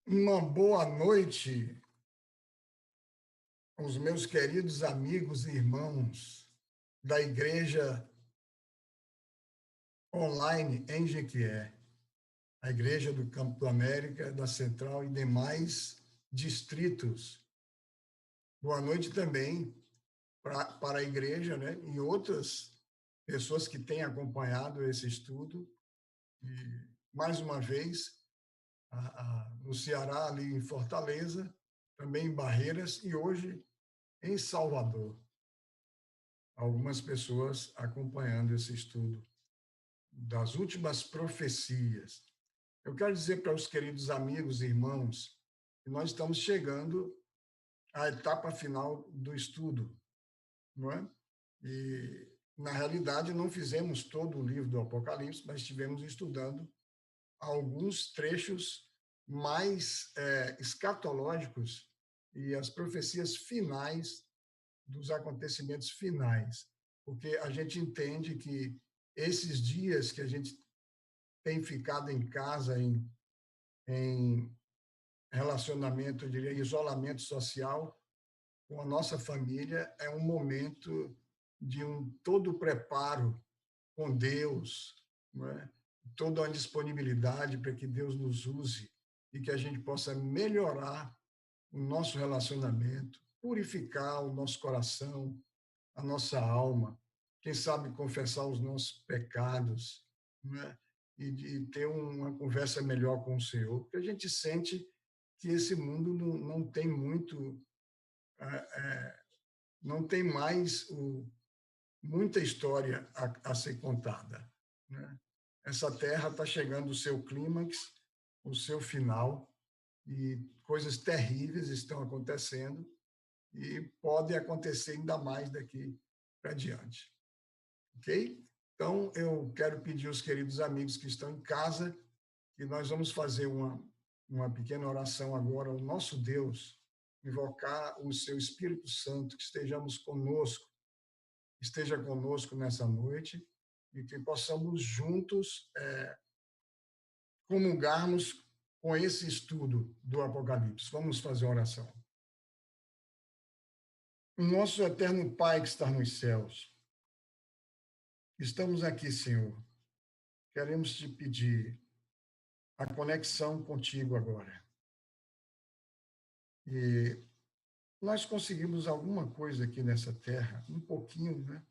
Uma boa noite aos meus queridos amigos e irmãos da Igreja Online em Jequié, a Igreja do Campo do América, da Central e demais distritos. Boa noite também para a Igreja, né, e outras pessoas que têm acompanhado esse estudo. E, mais uma vez, no Ceará, ali em Fortaleza, também em Barreiras, e hoje em Salvador. Algumas pessoas acompanhando esse estudo das últimas profecias. Eu quero dizer para os queridos amigos e irmãos que nós estamos chegando à etapa final do estudo, não é? E, na realidade, não fizemos todo o livro do Apocalipse, mas estivemos estudando alguns trechos mais escatológicos e as profecias finais dos acontecimentos finais, porque a gente entende que esses dias que a gente tem ficado em casa, em relacionamento, eu diria, isolamento social com a nossa família, é um momento de todo o preparo com Deus, não é? Toda a disponibilidade para que Deus nos use e que a gente possa melhorar o nosso relacionamento, purificar o nosso coração, a nossa alma, quem sabe confessar os nossos pecados, né? E ter uma conversa melhor com o Senhor, porque a gente sente que esse mundo não tem muito, não tem mais muita história a ser contada, né? Essa terra está chegando ao seu clímax, o seu final, e coisas terríveis estão acontecendo e pode acontecer ainda mais daqui para diante. Ok? Então, eu quero pedir aos queridos amigos que estão em casa que nós vamos fazer uma pequena oração agora ao nosso Deus, invocar o seu Espírito Santo, que esteja conosco nessa noite e que possamos juntos comungarmos com esse estudo do Apocalipse. Vamos fazer uma oração. Nosso eterno Pai que está nos céus, estamos aqui, Senhor. Queremos te pedir a conexão contigo agora. E nós conseguimos alguma coisa aqui nessa terra, um pouquinho, né,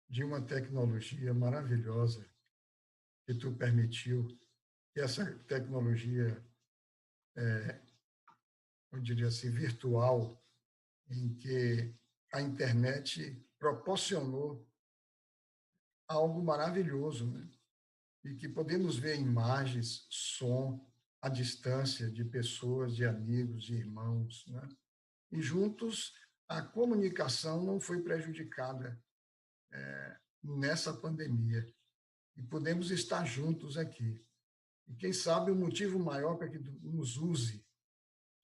de uma tecnologia maravilhosa que tu permitiu, que essa tecnologia, eu diria assim, virtual, em que a internet proporcionou algo maravilhoso, né? E que podemos ver imagens, som, à distância de pessoas, de amigos, de irmãos, né? E juntos a comunicação não foi prejudicada nessa pandemia. E podemos estar juntos aqui. E quem sabe o motivo maior para que nos use.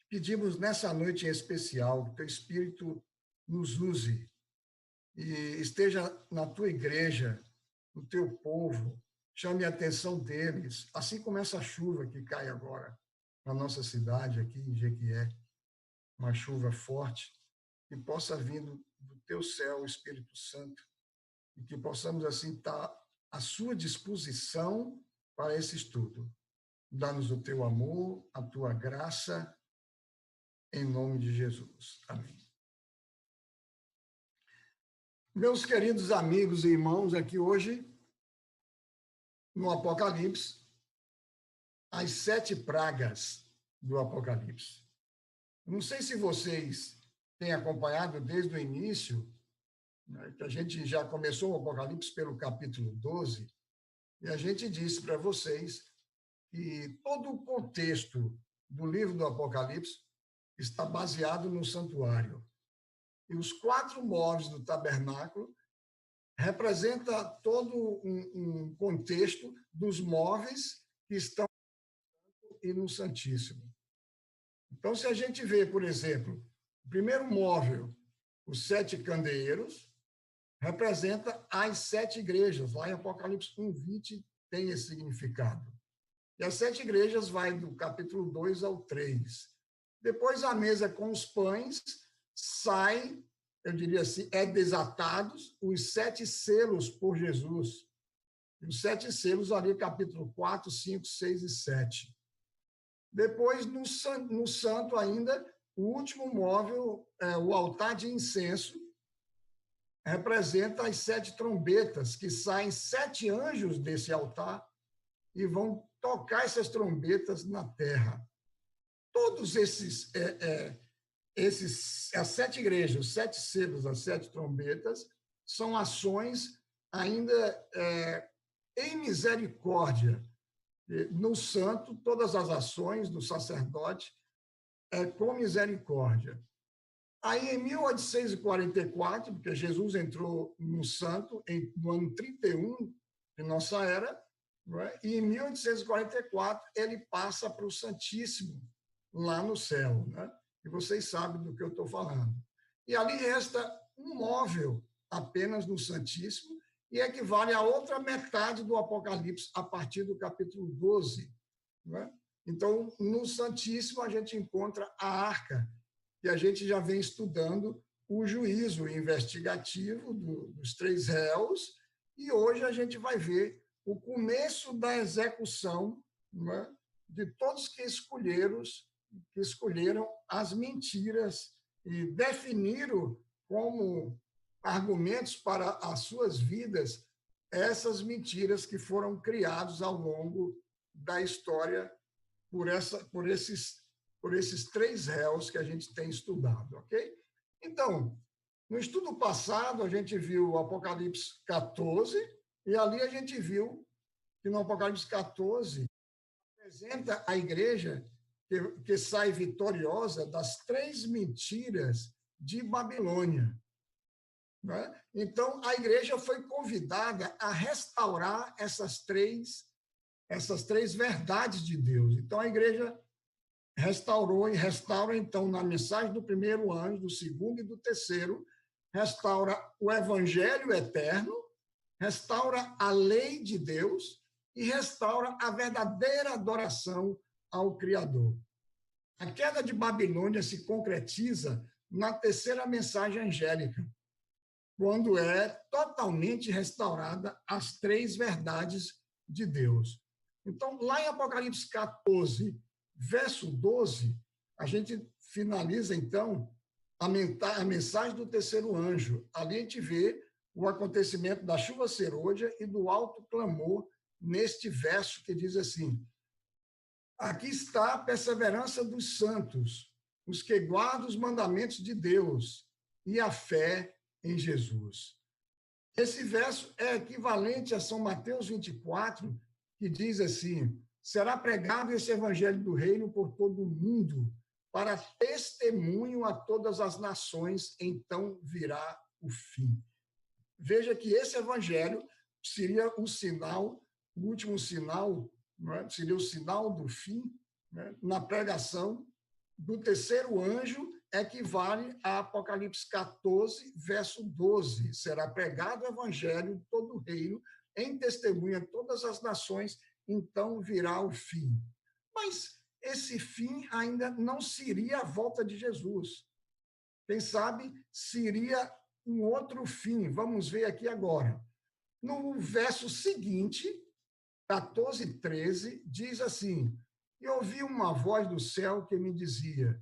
Pedimos nessa noite em especial que teu Espírito nos use e esteja na tua igreja, no teu povo, chame a atenção deles, assim como essa chuva que cai agora na nossa cidade, aqui em Jequié, uma chuva forte, que possa vir do teu céu, Espírito Santo, e que possamos, assim, estar à sua disposição para esse estudo. Dá-nos o teu amor, a tua graça, em nome de Jesus. Amém. Meus queridos amigos e irmãos, aqui hoje, no Apocalipse, as 7 pragas do Apocalipse. Não sei se vocês têm acompanhado desde o início, né, que a gente já começou o Apocalipse pelo capítulo 12, e a gente disse para vocês que todo o contexto do livro do Apocalipse está baseado no santuário. E os 4 móveis do tabernáculo representa todo um contexto dos móveis que estão e no Santíssimo. Então, se a gente vê, por exemplo, o primeiro móvel, os 7 candeeiros, representa as 7 igrejas. Lá em Apocalipse 1:20 tem esse significado. E as 7 igrejas vai do capítulo 2 ao 3. Depois a mesa com os pães sai, eu diria assim, desatados os 7 selos por Jesus. E os 7 selos ali, capítulo 4, 5, 6 e 7. Depois, no santo ainda, o último móvel, o altar de incenso, representa as 7 trombetas, que saem 7 anjos desse altar e vão tocar essas trombetas na terra. Todos as 7 igrejas, os 7 selos, as 7 trombetas, são ações ainda em misericórdia. No santo, todas as ações do sacerdote com misericórdia. Aí, em 1844, porque Jesus entrou no santo no ano 31 de nossa era, não é? E em 1844 ele passa para o Santíssimo, lá no céu, né? E vocês sabem do que eu estou falando. E ali resta um móvel apenas no Santíssimo, e equivale à outra metade do Apocalipse, a partir do capítulo 12. Né? Então, no Santíssimo, a gente encontra a arca, que a gente já vem estudando o juízo investigativo dos 3 réus, e hoje a gente vai ver o começo da execução, né, de todos que escolheram as mentiras e definiram como argumentos para as suas vidas essas mentiras que foram criadas ao longo da história por esses 3 réus que a gente tem estudado, ok? Então, no estudo passado, a gente viu o Apocalipse 14, e ali a gente viu que no Apocalipse 14 apresenta a igreja que sai vitoriosa das 3 mentiras de Babilônia. Né? Então, a igreja foi convidada a restaurar essas três verdades de Deus. Então, a igreja restaurou e restaura, então, na mensagem do primeiro anjo, do segundo e do terceiro, restaura o evangelho eterno, restaura a lei de Deus e restaura a verdadeira adoração ao Criador. A queda de Babilônia se concretiza na terceira mensagem angélica, quando é totalmente restaurada as 3 verdades de Deus. Então, lá em Apocalipse 14, verso 12, a gente finaliza, então, a mensagem do terceiro anjo. Ali a gente vê o acontecimento da chuva serôdia e do alto clamor neste verso que diz assim: aqui está a perseverança dos santos, os que guardam os mandamentos de Deus e a fé em Jesus. Esse verso é equivalente a São Mateus 24, que diz assim: será pregado esse evangelho do reino por todo o mundo, para testemunho a todas as nações, então virá o fim. Veja que esse evangelho seria o sinal, o último sinal, não é? Seria o sinal do fim, né? Na pregação do terceiro anjo, equivale a Apocalipse 14, verso 12. Será pregado o evangelho de todo o reino, em testemunha a todas as nações, então virá o fim. Mas esse fim ainda não seria a volta de Jesus. Quem sabe seria um outro fim. Vamos ver aqui agora. No verso seguinte, 14, 13, diz assim: e ouvi uma voz do céu que me dizia: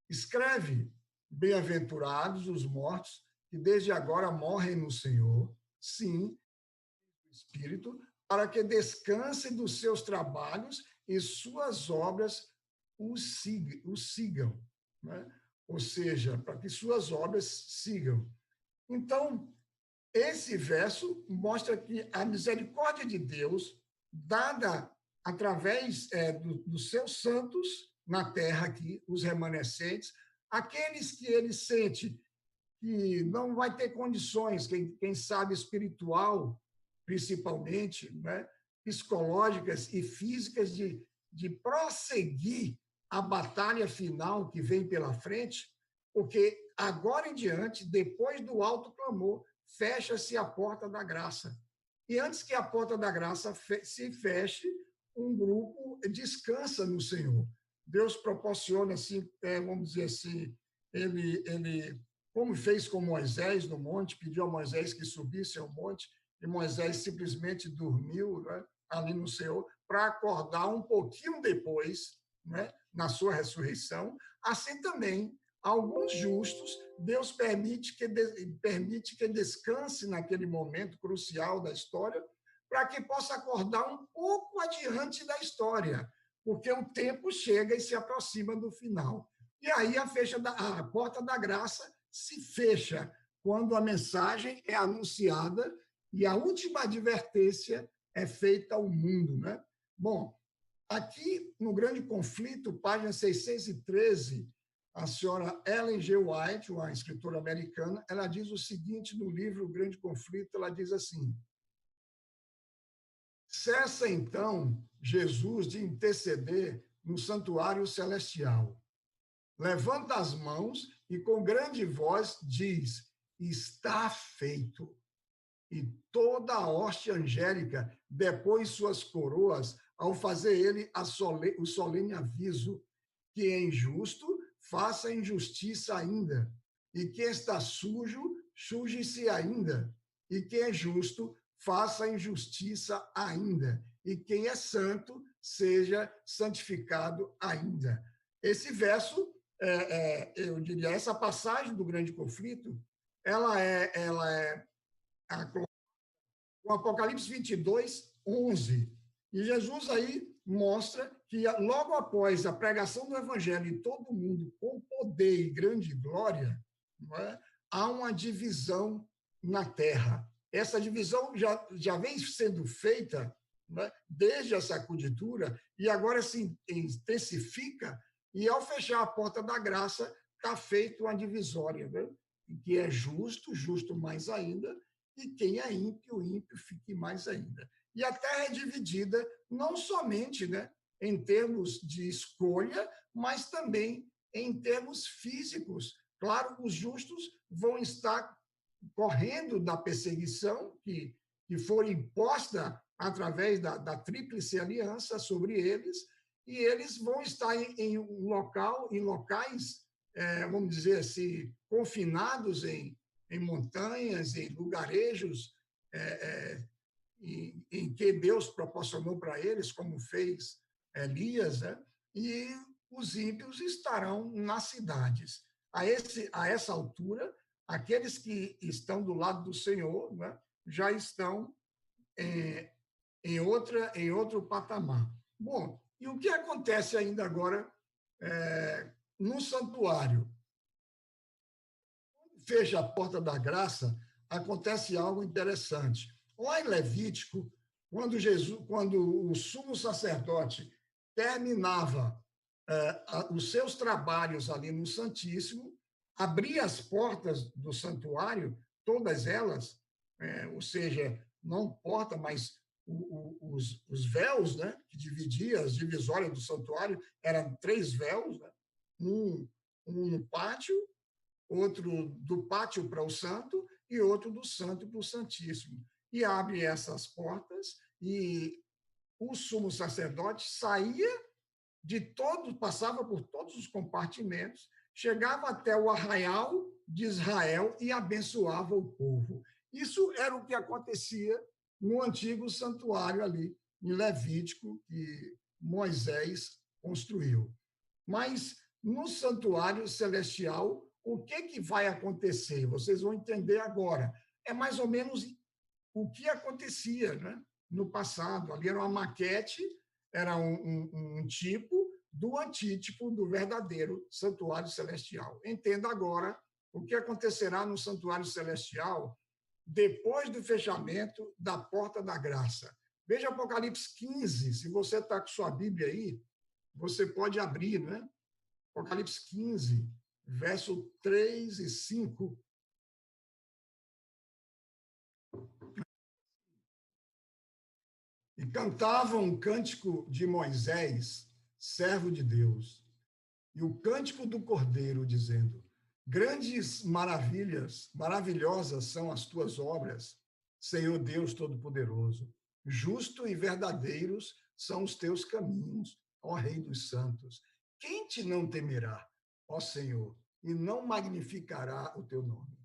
escreve, bem-aventurados os mortos, que desde agora morrem no Senhor, sim, Espírito, para que descansem dos seus trabalhos e suas obras os sigam. Né? Ou seja, para que suas obras sigam. Então, esse verso mostra que a misericórdia de Deus, dada através dos seus santos na terra aqui, os remanescentes, aqueles que ele sente que não vai ter condições, quem sabe espiritual, principalmente, né, psicológicas e físicas, de prosseguir a batalha final que vem pela frente, porque agora em diante, depois do alto clamor, fecha-se a porta da graça. E antes que a porta da graça se feche, um grupo descansa no Senhor. Deus proporciona, assim, vamos dizer assim, ele, como fez com Moisés no monte, pediu a Moisés que subisse ao monte, e Moisés simplesmente dormiu, né, ali no Senhor, para acordar um pouquinho depois, né, na sua ressurreição. Assim também, alguns justos, Deus permite que descanse naquele momento crucial da história, para que possa acordar um pouco adiante da história, porque o tempo chega e se aproxima do final. E aí a porta da graça se fecha quando a mensagem é anunciada e a última advertência é feita ao mundo, né? Bom, aqui no Grande Conflito, página 613, a senhora Ellen G. White, uma escritora americana, ela diz o seguinte no livro O Grande Conflito, ela diz assim: cessa então Jesus de interceder no santuário celestial. Levanta as mãos e com grande voz diz: está feito. E toda a hoste angélica depôs suas coroas ao fazer ele o solene aviso que é injusto, faça injustiça ainda, e quem está sujo, suje-se ainda, e quem é justo, faça injustiça ainda, e quem é santo, seja santificado ainda. Esse verso, eu diria, essa passagem do Grande Conflito, ela é o Apocalipse 22, 11. E Jesus aí mostra que logo após a pregação do evangelho em todo mundo, com poder e grande glória, não é? Há uma divisão na terra. Essa divisão já vem sendo feita, não é? Desde a sacudidura, e agora se intensifica, e ao fechar a porta da graça, está feita uma divisória, né? Que é justo, justo mais ainda, e quem é ímpio, ímpio fique mais ainda. E a terra é dividida não somente, né, em termos de escolha, mas também em termos físicos. Claro, os justos vão estar correndo da perseguição que for imposta através da tríplice aliança sobre eles, e eles vão estar em locais, vamos dizer assim, confinados em montanhas, em lugarejos em que Deus proporcionou para eles, como fez Elias, né? E os ímpios estarão nas cidades. A essa altura, aqueles que estão do lado do Senhor, né, já estão em outro patamar. Bom, e o que acontece ainda agora no santuário? Fecha a porta da graça, acontece algo interessante. Lá em Levítico, quando o sumo sacerdote terminava os seus trabalhos ali no Santíssimo, abria as portas do santuário, todas elas, ou seja, não porta, mas os véus, né, que dividiam as divisórias do santuário, eram 3 véus, né, um no pátio, outro do pátio para o santo e outro do santo para o santíssimo. E abre essas portas e o sumo sacerdote saía passava por todos os compartimentos, chegava até o arraial de Israel e abençoava o povo. Isso era o que acontecia no antigo santuário ali, em Levítico, que Moisés construiu. Mas no santuário celestial, o que vai acontecer? Vocês vão entender agora. É mais ou menos o que acontecia, né, no passado. Ali era uma maquete, era um tipo do antítipo do verdadeiro santuário celestial. Entenda agora o que acontecerá no santuário celestial depois do fechamento da porta da graça. Veja Apocalipse 15, se você está com sua Bíblia aí, você pode abrir, né? Apocalipse 15, verso 3 e 5. E cantavam um cântico de Moisés, servo de Deus, e o cântico do Cordeiro, dizendo: grandes maravilhas, maravilhosas são as tuas obras, Senhor Deus Todo-Poderoso. Justo e verdadeiros são os teus caminhos, ó Rei dos santos. Quem te não temerá, ó Senhor, e não magnificará o teu nome?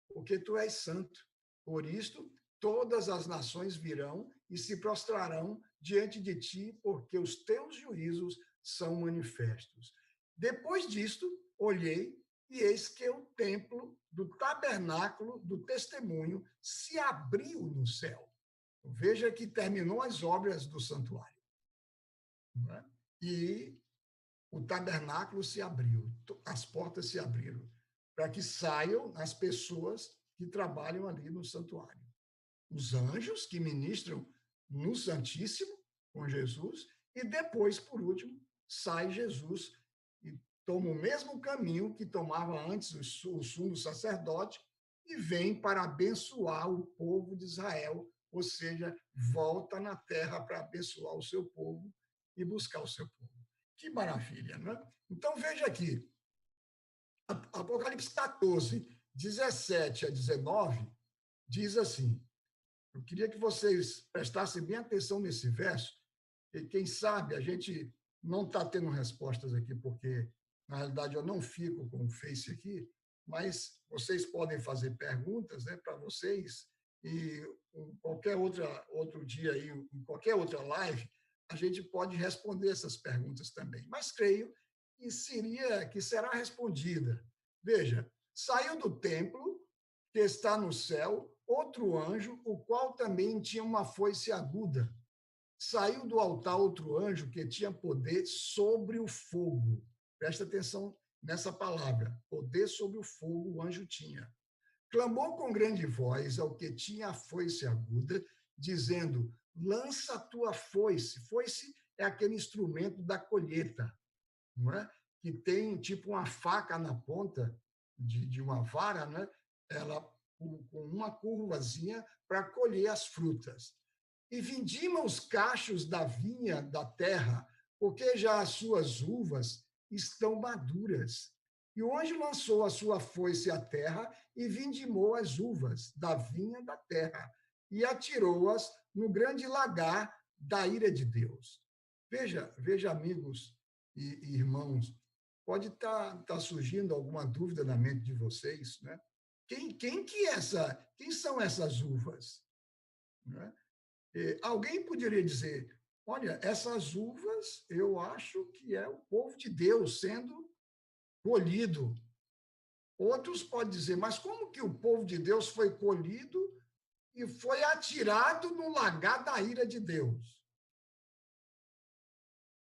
Porque tu és santo. Por isto, todas as nações virão e se prostrarão diante de ti, porque os teus juízos são manifestos. Depois disto, olhei e eis que o templo do tabernáculo do testemunho se abriu no céu. Veja que terminou as obras do santuário. Né? E o tabernáculo se abriu, as portas se abriram, para que saiam as pessoas que trabalham ali no santuário. Os anjos que ministram no Santíssimo com Jesus, e depois, por último, sai Jesus e toma o mesmo caminho que tomava antes o sumo sacerdote e vem para abençoar o povo de Israel, ou seja, volta na terra para abençoar o seu povo e buscar o seu povo. Que maravilha, não é? Então, veja aqui, Apocalipse 14, 17 a 19, diz assim, eu queria que vocês prestassem bem atenção nesse verso, e quem sabe a gente não está tendo respostas aqui, porque, na realidade, eu não fico com o Face aqui, mas vocês podem fazer perguntas, né, para vocês, e qualquer outro dia, aí, em qualquer outra live, a gente pode responder essas perguntas também. Mas creio que será respondida. Veja, saiu do templo, que está no céu, outro anjo, o qual também tinha uma foice aguda. Saiu do altar outro anjo que tinha poder sobre o fogo. Presta atenção nessa palavra. Poder sobre o fogo o anjo tinha. Clamou com grande voz ao que tinha a foice aguda, dizendo, lança a tua foice. Foice é aquele instrumento da colheita, não é? Que tem tipo uma faca na ponta de uma vara, né? Ela com uma curvazinha para colher as frutas. E vindima os cachos da vinha da terra, porque já as suas uvas estão maduras. E o anjo lançou a sua foice à terra e vindimou as uvas da vinha da terra e atirou-as no grande lagar da ira de Deus. Veja, amigos e irmãos, pode estar surgindo alguma dúvida na mente de vocês, né? Quem são essas uvas? Né? Alguém poderia dizer, olha, essas uvas eu acho que é o povo de Deus sendo colhido. Outros podem dizer, mas como que o povo de Deus foi colhido e foi atirado no lagar da ira de Deus?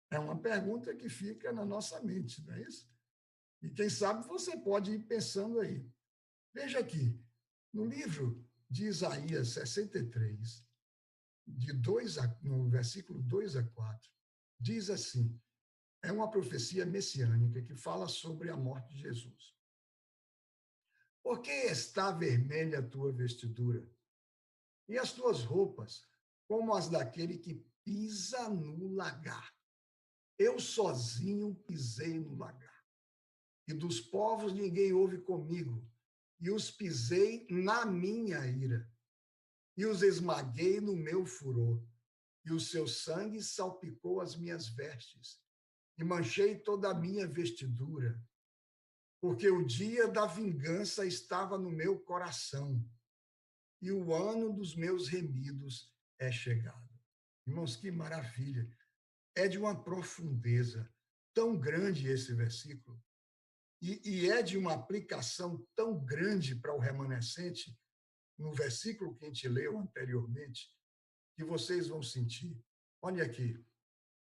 É uma pergunta que fica na nossa mente, não é isso? E quem sabe você pode ir pensando aí. Veja aqui, no livro de Isaías 63, no versículo 2 a 4, diz assim, é uma profecia messiânica que fala sobre a morte de Jesus. Por que está vermelha a tua vestidura? E as tuas roupas, como as daquele que pisa no lagar? Eu sozinho pisei no lagar. E dos povos ninguém houve comigo. E os pisei na minha ira. E os esmaguei no meu furor. E o seu sangue salpicou as minhas vestes. E manchei toda a minha vestidura. Porque o dia da vingança estava no meu coração. E o ano dos meus remidos é chegado. Irmãos, que maravilha. É de uma profundeza tão grande esse versículo, e é de uma aplicação tão grande para o remanescente, no versículo que a gente leu anteriormente, que vocês vão sentir. Olha aqui,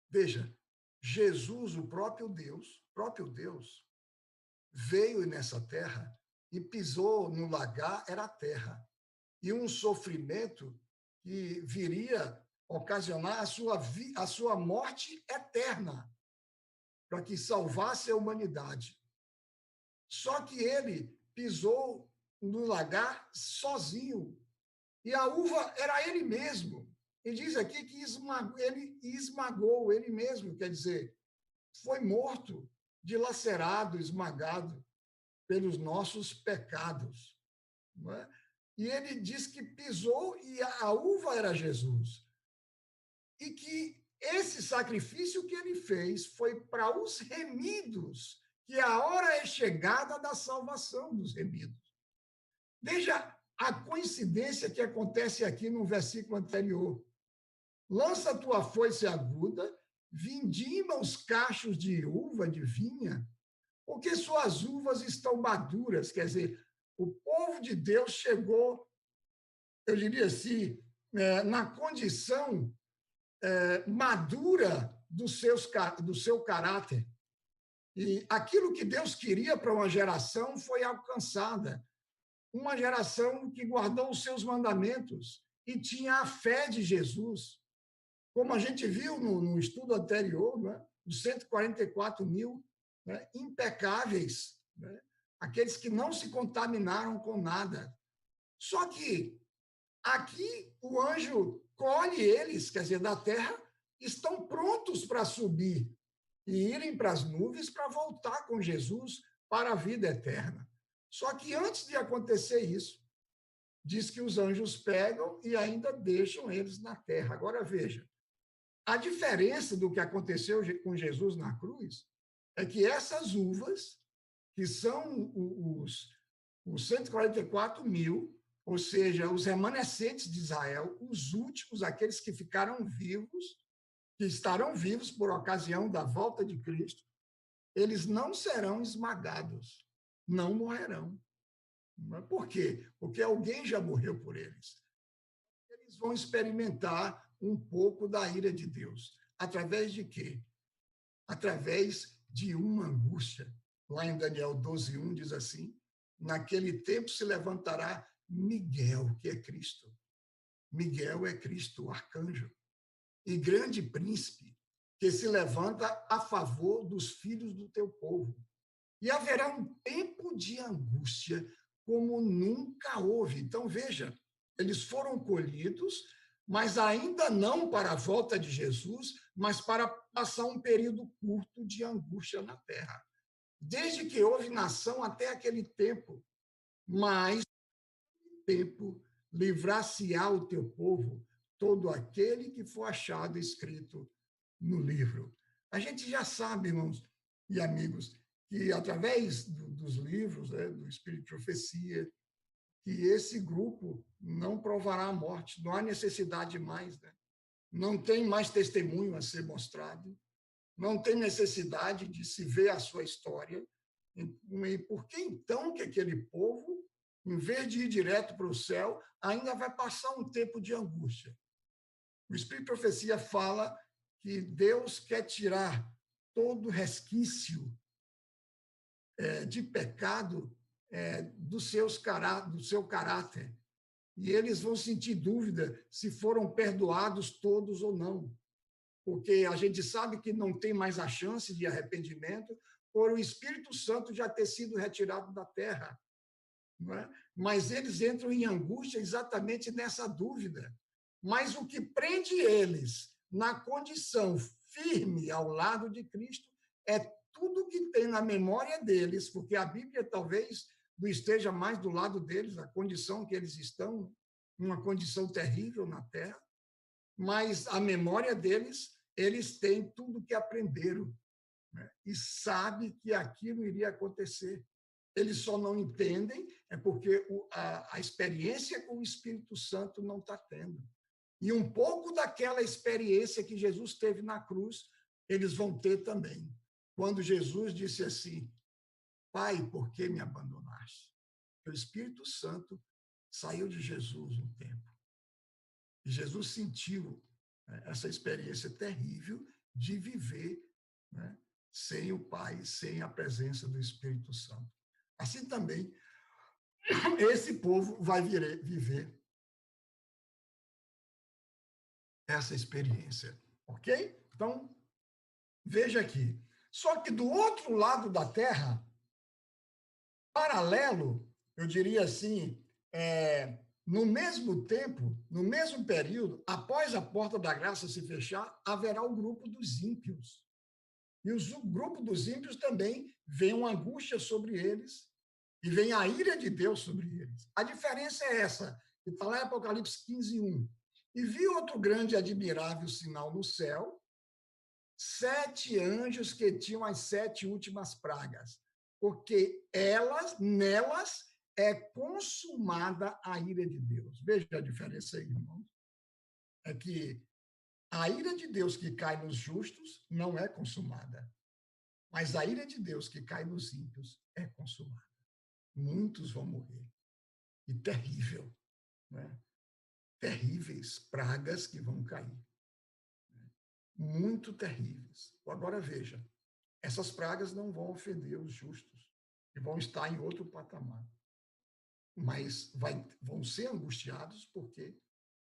veja, Jesus, o próprio Deus, veio nessa terra e pisou no lagar, era a terra, e um sofrimento que viria ocasionar a sua morte eterna, para que salvasse a humanidade. Só que ele pisou no lagar sozinho, e a uva era ele mesmo. E diz aqui que ele esmagou ele mesmo, quer dizer, foi morto, dilacerado, esmagado pelos nossos pecados. Não é? E ele diz que pisou e a uva era Jesus. E que esse sacrifício que ele fez foi para os remidos, que a hora é chegada da salvação dos remidos. Veja a coincidência que acontece aqui no versículo anterior. Lança a tua foice aguda, vindima os cachos de uva, de vinha, porque suas uvas estão maduras. Quer dizer, o povo de Deus chegou, eu diria assim, na condição madura do seu caráter. E aquilo que Deus queria para uma geração foi alcançada. Uma geração que guardou os seus mandamentos e tinha a fé de Jesus. Como a gente viu no estudo anterior, né? Os 144 mil, né? Impecáveis, né? Aqueles que não se contaminaram com nada. Só que aqui o anjo colhe eles, quer dizer, da terra, estão prontos para subir e irem para as nuvens para voltar com Jesus para a vida eterna. Só que antes de acontecer isso, diz que os anjos pegam e ainda deixam eles na terra. Agora veja, a diferença do que aconteceu com Jesus na cruz é que essas uvas, que são os 144 mil, ou seja, os remanescentes de Israel, os últimos, aqueles que ficaram vivos, que estarão vivos por ocasião da volta de Cristo, eles não serão esmagados, não morrerão. Por quê? Porque alguém já morreu por eles. Eles vão experimentar um pouco da ira de Deus. Através de quê? Através de uma angústia. Lá em Daniel 12:1 diz assim: naquele tempo se levantará Miguel, que é Cristo. Miguel é Cristo, o arcanjo, e grande príncipe, que se levanta a favor dos filhos do teu povo. E haverá um tempo de angústia como nunca houve. Então, veja, eles foram colhidos, mas ainda não para a volta de Jesus, mas para passar um período curto de angústia na terra. Desde que houve nação até aquele tempo. Mas, tempo, livrar-se-á o teu povo, todo aquele que for achado escrito no livro. A gente já sabe, irmãos e amigos, que através dos livros, né, do Espírito de Profecia, que esse grupo não provará a morte, não há necessidade mais, né? Não tem mais testemunho a ser mostrado, não tem necessidade de se ver a sua história. E por que então que aquele povo, em vez de ir direto para o céu, ainda vai passar um tempo de angústia? O Espírito de Profecia fala que Deus quer tirar todo resquício de pecado do seu caráter. E eles vão sentir dúvida se foram perdoados todos ou não. Porque a gente sabe que não tem mais a chance de arrependimento por o Espírito Santo já ter sido retirado da terra. Não é? Mas eles entram em angústia exatamente nessa dúvida. Mas o que prende eles na condição firme ao lado de Cristo é tudo que tem na memória deles, porque a Bíblia talvez não esteja mais do lado deles, a condição que eles estão, uma condição terrível na terra, mas a memória deles, eles têm tudo que aprenderam, né? E sabem que aquilo iria acontecer. Eles só não entendem porque a experiência com o Espírito Santo não está tendo. E um pouco daquela experiência que Jesus teve na cruz, eles vão ter também. Quando Jesus disse assim: Pai, por que me abandonaste? O Espírito Santo saiu de Jesus um tempo. E Jesus sentiu, né, essa experiência terrível de viver, né, sem o Pai, sem a presença do Espírito Santo. Assim também, esse povo vai viver essa experiência, ok? Então, veja aqui. Só que do outro lado da Terra, paralelo, eu diria assim, no mesmo tempo, no mesmo período, após a porta da graça se fechar, haverá o grupo dos ímpios. E o grupo dos ímpios também vem uma angústia sobre eles e vem a ira de Deus sobre eles. A diferença é essa, que está lá em Apocalipse 15:1. E vi outro grande e admirável sinal no céu, 7 anjos que tinham as 7 últimas pragas, porque nelas é consumada a ira de Deus. Veja a diferença aí, irmãos. É que a ira de Deus que cai nos justos não é consumada, mas a ira de Deus que cai nos ímpios é consumada. Muitos vão morrer. E terrível, né? Terríveis pragas que vão cair. Muito terríveis. Agora veja, essas pragas não vão ofender os justos, e vão estar em outro patamar. Mas vão ser angustiados porque,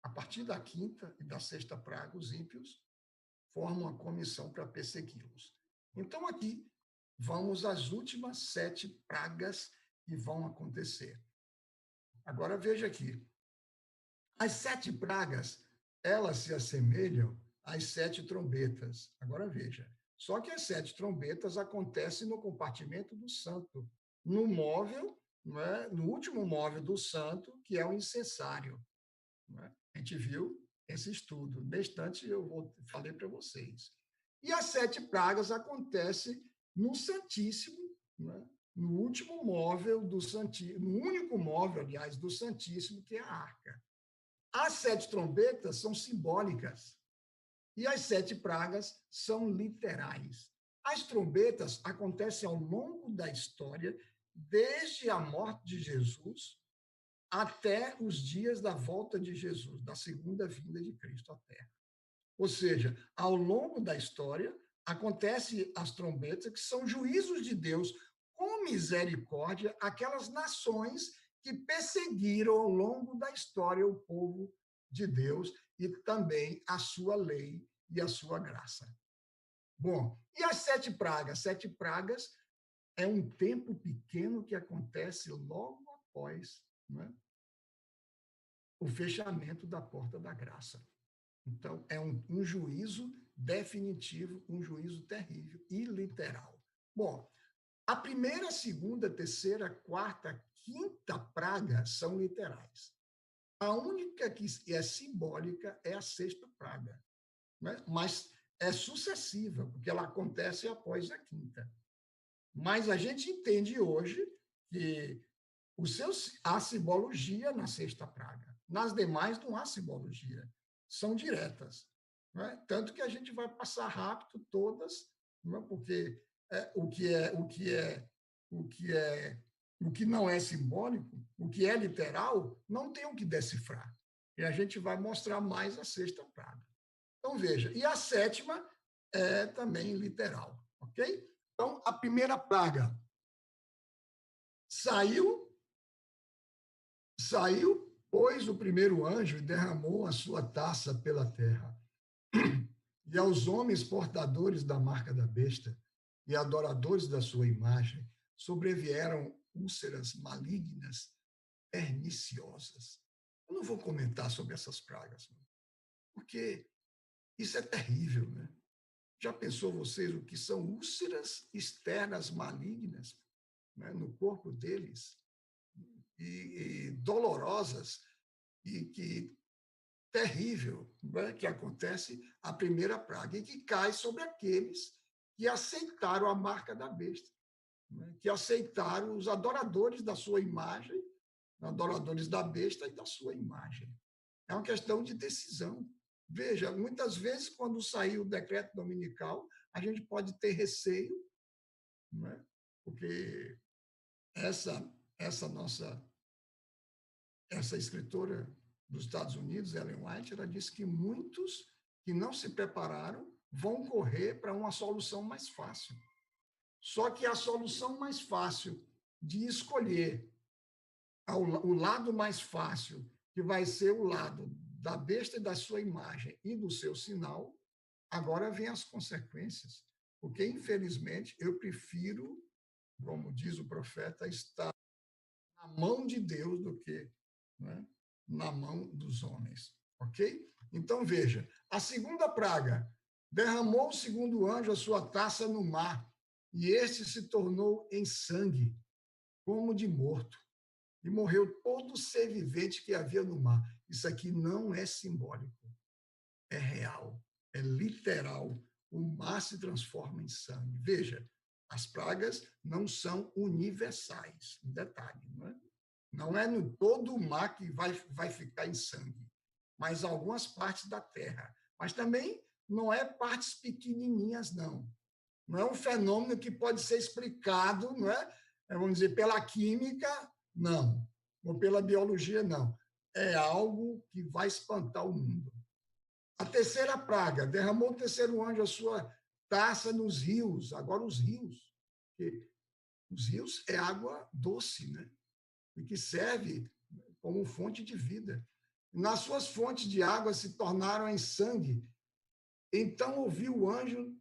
a partir da quinta e da sexta praga, os ímpios formam a comissão para persegui-los. Então, aqui, vamos às últimas 7 pragas que vão acontecer. Agora, veja aqui. As 7 pragas, elas se assemelham às 7 trombetas. Agora, veja. Só que as 7 trombetas acontecem no compartimento do santo, no móvel, né, no último móvel do santo, que é o incensário. Né? A gente viu esse estudo. Neste instante, falei para vocês. E as 7 pragas acontecem no Santíssimo, né? No último móvel do Santíssimo, no único móvel, aliás, do Santíssimo, que é a arca. As 7 trombetas são simbólicas e as 7 pragas são literais. As trombetas acontecem ao longo da história, desde a morte de Jesus até os dias da volta de Jesus, da segunda vinda de Cristo à Terra. Ou seja, ao longo da história, acontecem as trombetas, que são juízos de Deus com misericórdia aquelas nações que perseguiram ao longo da história o povo de Deus e também a sua lei e a sua graça. Bom, e as 7 pragas? 7 pragas é um tempo pequeno que acontece logo após, né, o fechamento da porta da graça. Então, é um juízo definitivo, um juízo terrível e literal. Bom, a primeira, segunda, terceira, quarta, quinta praga são literais. A única que é simbólica é a sexta praga, né? Mas é sucessiva, porque ela acontece após a quinta. Mas a gente entende hoje que há simbologia na sexta praga. Nas demais não há simbologia, são diretas. Né? Tanto que a gente vai passar rápido todas, né? Porque o que não é simbólico, o que é literal, não tem o que decifrar. E a gente vai mostrar mais a sexta praga. Então, veja, e a sétima é também literal, ok? Então, a primeira praga saiu, pois, o primeiro anjo e derramou a sua taça pela terra. E aos homens portadores da marca da besta e adoradores da sua imagem sobrevieram úlceras malignas, perniciosas. Eu não vou comentar sobre essas pragas, porque isso é terrível, né? Já pensou vocês o que são úlceras externas malignas, né, no corpo deles? E dolorosas, e que terrível, né, que acontece a primeira praga, e que cai sobre aqueles que aceitaram a marca da besta, né, que aceitaram os adoradores da sua imagem, adoradores da besta e da sua imagem. É uma questão de decisão. Veja, muitas vezes, quando sair o decreto dominical, a gente pode ter receio, né, porque essa escritora dos Estados Unidos, Ellen White, ela disse que muitos que não se prepararam vão correr para uma solução mais fácil. Só que a solução mais fácil de escolher o lado mais fácil, que vai ser o lado da besta e da sua imagem e do seu sinal, agora vem as consequências. Porque, infelizmente, eu prefiro, como diz o profeta, estar na mão de Deus do que, né, na mão dos homens, ok? Então, veja, a segunda praga, derramou o segundo anjo a sua taça no mar, e este se tornou em sangue, como de morto, e morreu todo ser vivente que havia no mar. Isso aqui não é simbólico, é real, é literal o mar se transforma em sangue. Veja, as pragas não são universais, um detalhe, não é? Não é no todo o mar que vai ficar em sangue, mas algumas partes da terra. Mas também não é partes pequenininhas, não. Não é um fenômeno que pode ser explicado, não é? Vamos dizer, pela química, não. Ou pela biologia, não. É algo que vai espantar o mundo. A terceira praga, derramou o terceiro anjo a sua taça nos rios. Agora os rios. Os rios é água doce, né? E que serve como fonte de vida. Nas suas fontes de água se tornaram em sangue. Então ouviu o anjo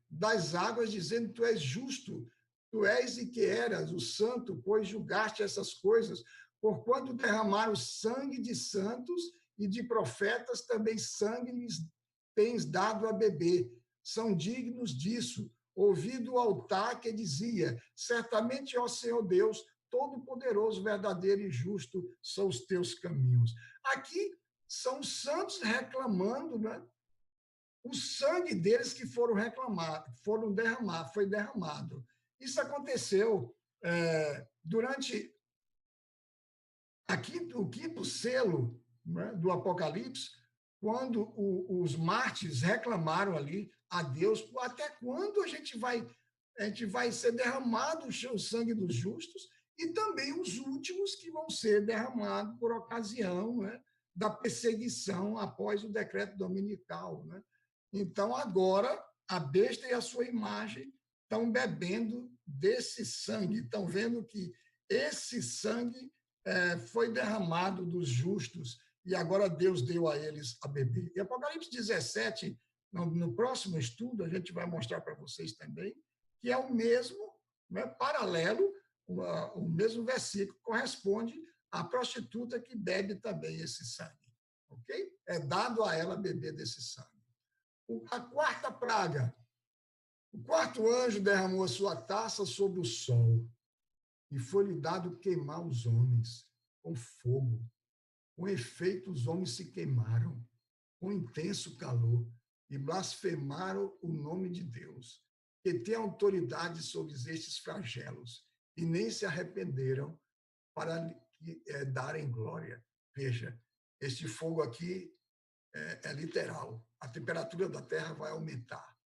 das águas dizendo: Tu és justo, tu és e que eras o santo, pois julgaste essas coisas, porquanto derramaram sangue de santos e de profetas, também sangue lhes tens dado a beber. São dignos disso. Ouvi do altar que dizia: Certamente, ó Senhor Deus, todo-poderoso, verdadeiro e justo são os teus caminhos. Aqui são os santos reclamando, né? O sangue deles que foi derramado. Isso aconteceu durante o quinto selo, né, do Apocalipse, quando os mártires reclamaram ali a Deus: até quando a gente vai ser derramado o sangue dos justos, e também os últimos que vão ser derramados por ocasião, né, da perseguição após o decreto dominical, né? Então, agora, a besta e a sua imagem estão bebendo desse sangue, estão vendo que esse sangue foi derramado dos justos e agora Deus deu a eles a beber. E Apocalipse 17, no próximo estudo, a gente vai mostrar para vocês também, que é o mesmo, né, paralelo, o mesmo versículo, corresponde à prostituta que bebe também esse sangue. Ok? É dado a ela beber desse sangue. A quarta praga. O quarto anjo derramou a sua taça sobre o sol e foi-lhe dado queimar os homens com fogo. Com efeito, os homens se queimaram com intenso calor e blasfemaram o nome de Deus, que tem autoridade sobre estes flagelos, e nem se arrependeram para lhe darem glória. Veja, este fogo aqui é literal. A temperatura da terra vai aumentar,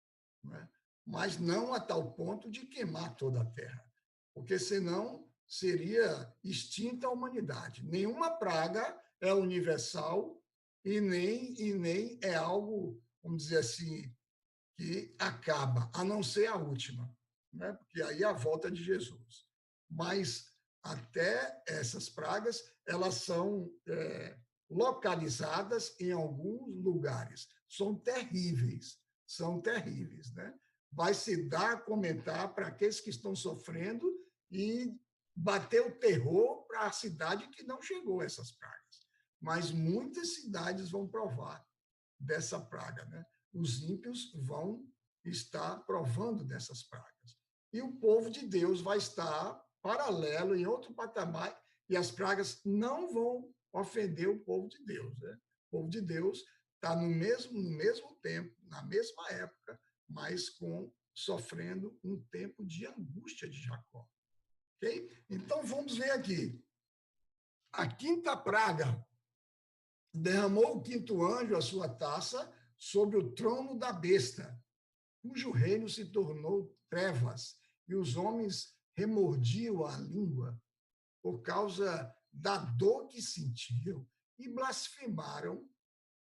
não é? Mas não a tal ponto de queimar toda a terra, porque senão seria extinta a humanidade. Nenhuma praga é universal e nem é algo, vamos dizer assim, que acaba, a não ser a última, né? Porque aí é a volta de Jesus. Mas até essas pragas, elas são localizadas em alguns lugares. São terríveis, né? Vai se dar a comentar para aqueles que estão sofrendo e bater o terror para a cidade que não chegou a essas pragas. Mas muitas cidades vão provar dessa praga, né? Os ímpios vão estar provando dessas pragas. E o povo de Deus vai estar paralelo, em outro patamar, e as pragas não vão ofender o povo de Deus, né? O povo de Deus está no mesmo tempo, na mesma época, mas sofrendo um tempo de angústia de Jacó. Okay? Então, vamos ver aqui. A quinta praga: derramou o quinto anjo a sua taça sobre o trono da besta, cujo reino se tornou trevas, e os homens remordiam a língua por causa da dor que sentiam, e blasfemaram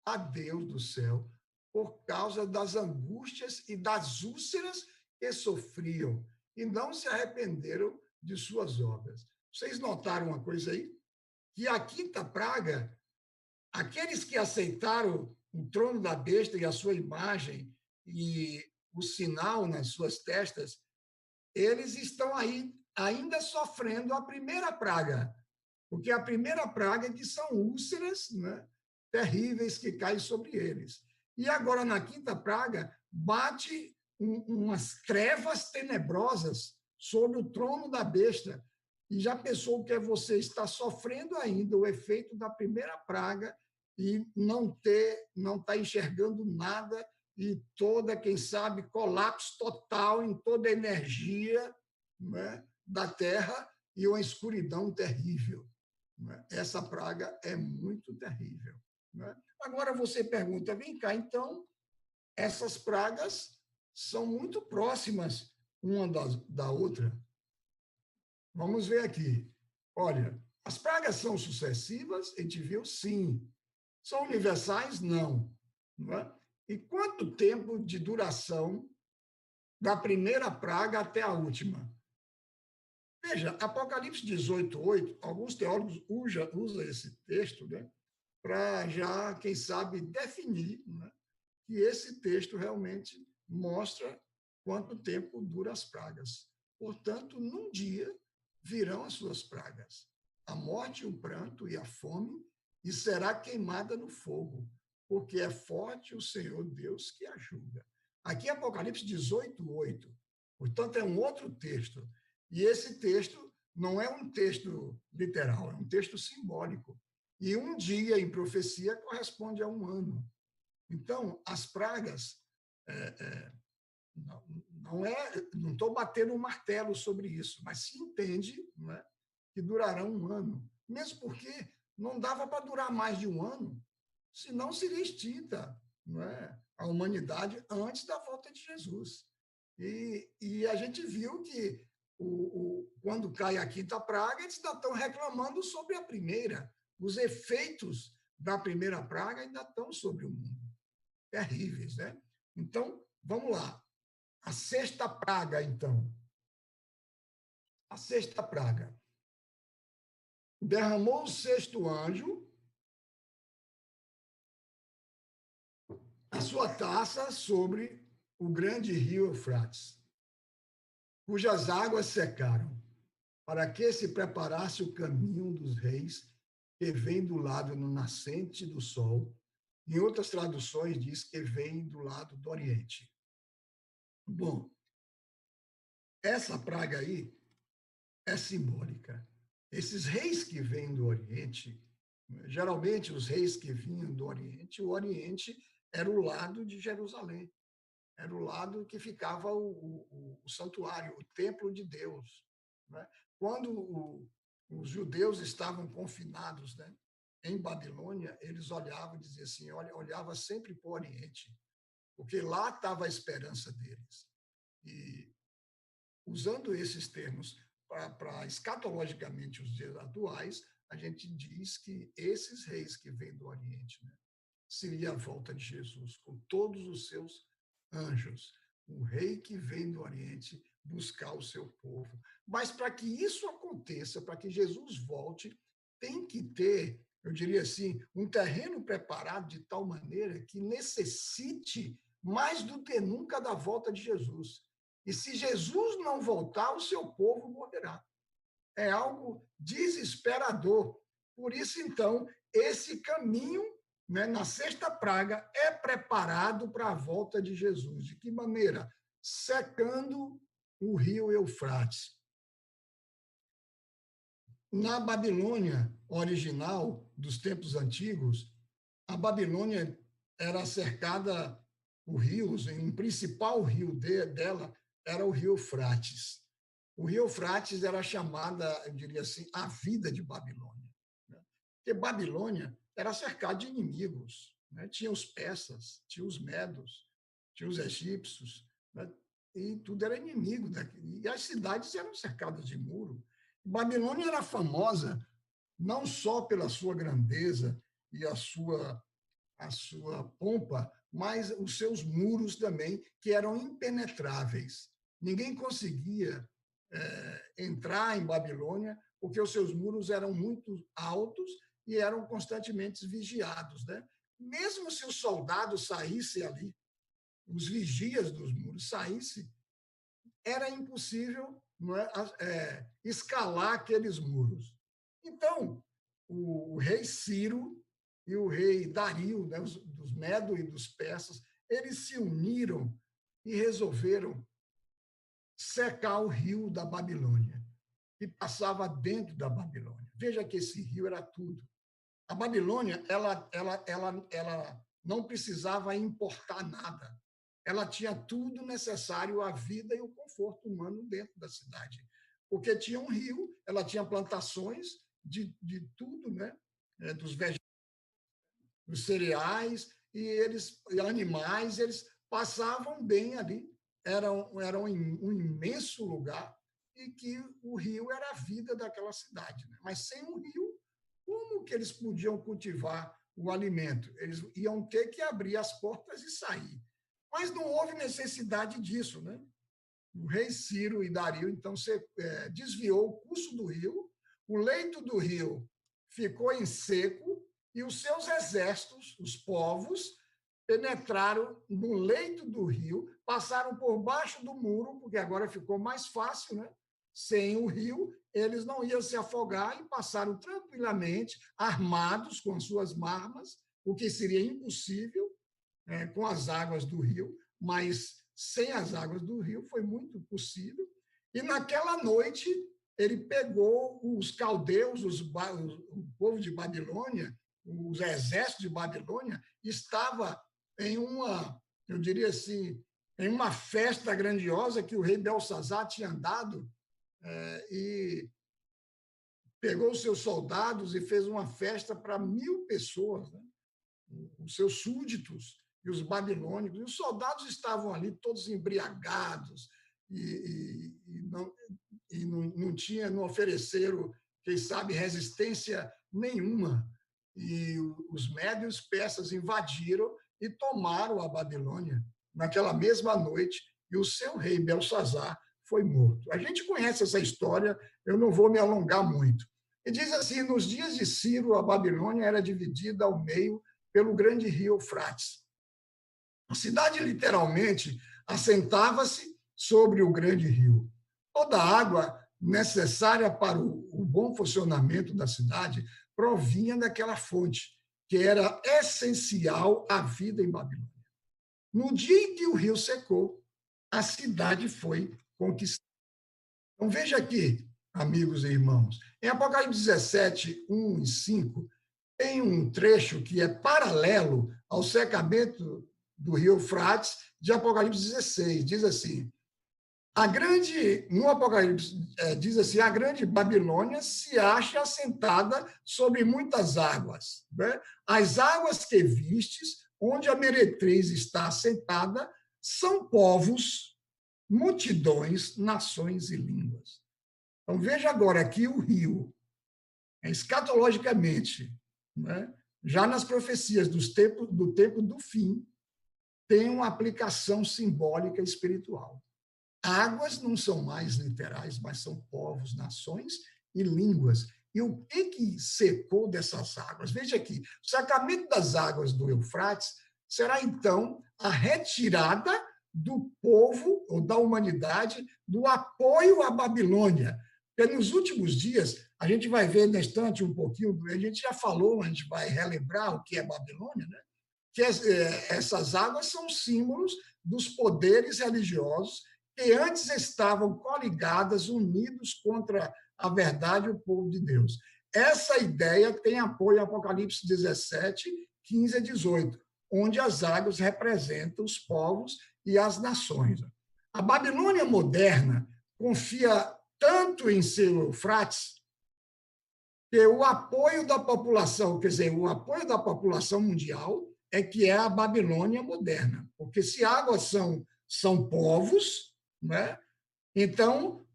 a Deus do céu por causa das angústias e das úlceras que sofriam, e não se arrependeram de suas obras. Vocês notaram uma coisa aí? Que a quinta praga, aqueles que aceitaram o trono da besta e a sua imagem e o sinal nas suas testas, eles estão aí ainda sofrendo a primeira praga, porque a primeira praga é que são úlceras, né, terríveis que caem sobre eles. E agora, na quinta praga, bate umas trevas tenebrosas sobre o trono da besta. E já pensou que você está sofrendo ainda o efeito da primeira praga e não está enxergando nada e toda, quem sabe, colapso total em toda a energia, né, da terra e uma escuridão terrível. Né? Essa praga é muito terrível. Né? Agora você pergunta, vem cá, então, essas pragas são muito próximas uma da outra. Vamos ver aqui. Olha, as pragas são sucessivas? A gente viu, sim. São universais? Não. Não é? E quanto tempo de duração da primeira praga até a última? Veja, Apocalipse 18:8, alguns teólogos usam esse texto, né, para já, quem sabe, definir, né, que esse texto realmente mostra quanto tempo dura as pragas. Portanto, num dia virão as suas pragas, a morte, o pranto e a fome, e será queimada no fogo, porque é forte o Senhor Deus que ajuda. Aqui, Apocalipse 18:8. Portanto, é um outro texto. E esse texto não é um texto literal, é um texto simbólico. E um dia em profecia corresponde a um ano. Então, as pragas, não estou batendo um martelo sobre isso, mas se entende, não é, que durarão um ano, mesmo porque não dava para durar mais de um ano, senão seria extinta, não é, a humanidade antes da volta de Jesus. E a gente viu que quando cai a quinta praga, eles ainda estão reclamando sobre a primeira. Os efeitos da primeira praga ainda estão sobre o mundo. Terríveis, né? Então, vamos lá. A sexta praga, então. A sexta praga. Derramou o sexto anjo a sua taça sobre o grande rio Eufrates, cujas águas secaram, para que se preparasse o caminho dos reis que vem do lado no nascente do sol. Em outras traduções diz que vem do lado do Oriente. Bom, essa praga aí é simbólica. Esses reis que vêm do Oriente, geralmente os reis que vinham do Oriente, o Oriente era o lado de Jerusalém, era o lado que ficava o santuário, o templo de Deus. Né? Quando os judeus estavam confinados, né, em Babilônia, eles olhavam e diziam assim, olhava sempre para o Oriente, porque lá estava a esperança deles. E usando esses termos para escatologicamente os dias atuais, a gente diz que esses reis que vêm do Oriente, né, seria a volta de Jesus, com todos os seus anjos, o rei que vem do Oriente buscar o seu povo. Mas para que isso aconteça, para que Jesus volte, tem que ter, eu diria assim, um terreno preparado de tal maneira que necessite mais do que nunca da volta de Jesus. E se Jesus não voltar, o seu povo morrerá. É algo desesperador. Por isso, então, esse caminho, né, na sexta praga é preparado para a volta de Jesus. De que maneira? Secando o rio Eufrates. Na Babilônia original, dos tempos antigos, a Babilônia era cercada por rios, e o principal rio dela era o rio Eufrates. O rio Eufrates era chamada, eu diria assim, a vida de Babilônia. Né? Porque Babilônia era cercada de inimigos. Né? Tinha os persas, tinha os medos, tinha os egípcios, né? E tudo era inimigo. E as cidades eram cercadas de muro. Babilônia era famosa não só pela sua grandeza e a sua pompa, mas os seus muros também, que eram impenetráveis. Ninguém conseguia entrar em Babilônia, porque os seus muros eram muito altos e eram constantemente vigiados. Né? Mesmo se os soldados saíssem ali, os vigias dos muros saíssem, era impossível, não é, escalar aqueles muros. Então, o rei Ciro e o rei Dario, né, dos Medo e dos persas, eles se uniram e resolveram secar o rio da Babilônia, que passava dentro da Babilônia. Veja que esse rio era tudo. A Babilônia ela não precisava importar nada. ela tinha tudo necessário à vida e o conforto humano dentro da cidade. Porque tinha um rio, ela tinha plantações de tudo, né? Dos vegetais, dos cereais, e animais, eles passavam bem ali. Era um imenso lugar e que o rio era a vida daquela cidade. Né? Mas sem um rio, como que eles podiam cultivar o alimento? Eles iam ter que abrir as portas e sair. Mas não houve necessidade disso, né? O rei Ciro e Dario, então, desviou o curso do rio, o leito do rio ficou em seco e os seus exércitos, os povos, penetraram no leito do rio, passaram por baixo do muro, porque agora ficou mais fácil, né? Sem o rio, eles não iam se afogar e passaram tranquilamente, armados com suas armas, o que seria impossível com as águas do rio, mas sem as águas do rio foi muito possível. E naquela noite ele pegou os caldeus, o povo de Babilônia, os exércitos de Babilônia, estava em uma, eu diria assim, em uma festa grandiosa que o rei Belsazar tinha dado, e pegou os seus soldados e fez uma festa para 1.000 pessoas, né? Os seus súditos e os babilônicos. E os soldados estavam ali todos embriagados e não ofereceram, quem sabe, resistência nenhuma. E os médios persas invadiram e tomaram a Babilônia naquela mesma noite, e o seu rei Belsazar foi morto. A gente conhece essa história, eu não vou me alongar muito. E diz assim: nos dias de Ciro, a Babilônia era dividida ao meio pelo grande rio Eufrates. A cidade, literalmente, assentava-se sobre o grande rio. Toda a água necessária para o bom funcionamento da cidade provinha daquela fonte, que era essencial à vida em Babilônia. No dia em que o rio secou, a cidade foi conquistada. Então, veja aqui, amigos e irmãos, em Apocalipse 17, 1 e 5, tem um trecho que é paralelo ao secamento do rio Eufrates de Apocalipse 16. Diz assim: no Apocalipse, diz assim: a grande Babilônia se acha assentada sobre muitas águas. Né? As águas que vistes, onde a meretriz está assentada, são povos, multidões, nações e línguas. Então, veja agora aqui o rio, escatologicamente, né? Já nas profecias do tempo do fim, tem uma aplicação simbólica espiritual. Águas não são mais literais, mas são povos, nações e línguas. E o que secou dessas águas? Veja aqui, o sacramento das águas do Eufrates será, então, a retirada do povo ou da humanidade do apoio à Babilônia. Porque nos últimos dias, a gente vai ver na estante um pouquinho, a gente já falou, a gente vai relembrar o que é Babilônia, né? Que essas águas são símbolos dos poderes religiosos que antes estavam coligadas, unidos contra a verdade e o povo de Deus. Essa ideia tem apoio em Apocalipse 17, 15 a 18, onde as águas representam os povos e as nações. A Babilônia moderna confia tanto em seu Eufrates que o apoio da população, quer dizer, o apoio da população mundial que é a Babilônia moderna, porque se águas são povos, né? Então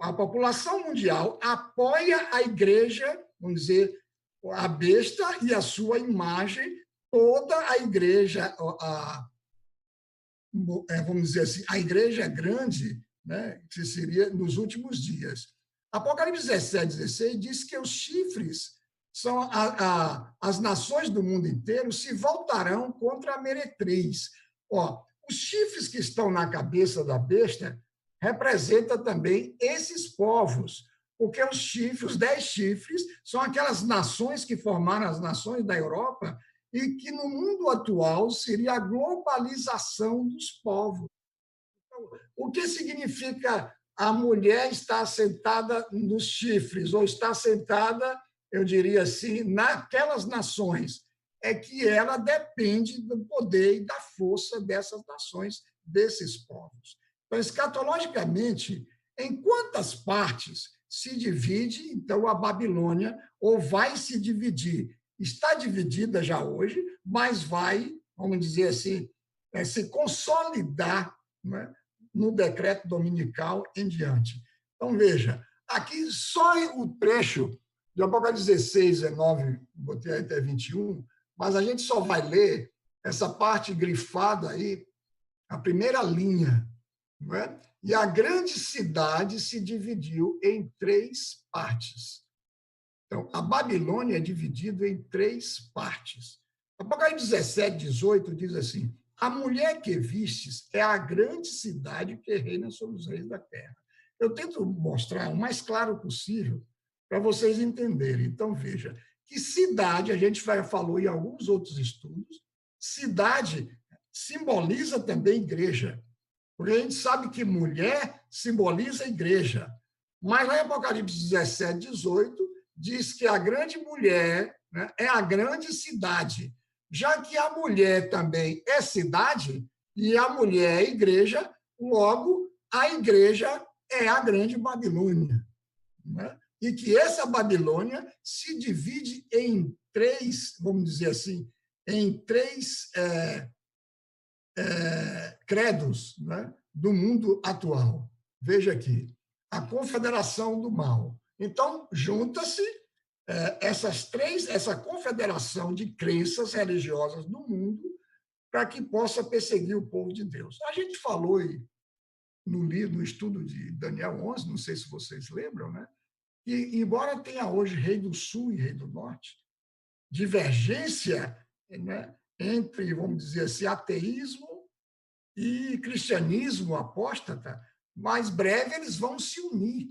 a população mundial apoia a igreja, vamos dizer, a besta e a sua imagem, toda a igreja, vamos dizer assim, a igreja grande, né? Que seria nos últimos dias. Apocalipse 17, 16 diz que os chifres são as nações do mundo inteiro se voltarão contra a meretriz. Os chifres que estão na cabeça da besta representam também esses povos, porque os 10 chifres, são aquelas nações que formaram as nações da Europa e que no mundo atual seria a globalização dos povos. Então, o que significa a mulher estar sentada nos chifres, ou estar sentada, eu diria assim, naquelas nações? é que ela depende do poder e da força dessas nações, desses povos. Então, escatologicamente, em quantas partes se divide, então, a Babilônia, ou vai se dividir? Está dividida já hoje, mas vai, vamos dizer assim, se consolidar, né, no decreto dominical em diante. Então, veja, aqui só o trecho de Apocalipse 16, 19, botei até 21, mas a gente só vai ler essa parte grifada aí, a primeira linha, não é? E a grande cidade se dividiu em 3 partes. Então, a Babilônia é dividida em 3 partes. Apocalipse 17, 18 diz assim: a mulher que vistes é a grande cidade que reina sobre os reis da terra. Eu tento mostrar o mais claro possível para vocês entenderem. Então, veja, que cidade, a gente já falou em alguns outros estudos, cidade simboliza também igreja. Porque a gente sabe que mulher simboliza a igreja. Mas lá em Apocalipse 17, 18, diz que a grande mulher, né, é a grande cidade. Já que a mulher também é cidade, e a mulher é igreja, logo a igreja é a grande Babilônia. Né? E que essa Babilônia se divide em 3, vamos dizer assim, em 3 credos, né, do mundo atual. Veja aqui, a confederação do mal. Então, junta-se essa confederação de crenças religiosas do mundo para que possa perseguir o povo de Deus. A gente falou no estudo de Daniel 11, não sei se vocês lembram, né? E, embora tenha hoje rei do sul e rei do norte, divergência, né, entre, vamos dizer assim, ateísmo e cristianismo apóstata, mais breve eles vão se unir.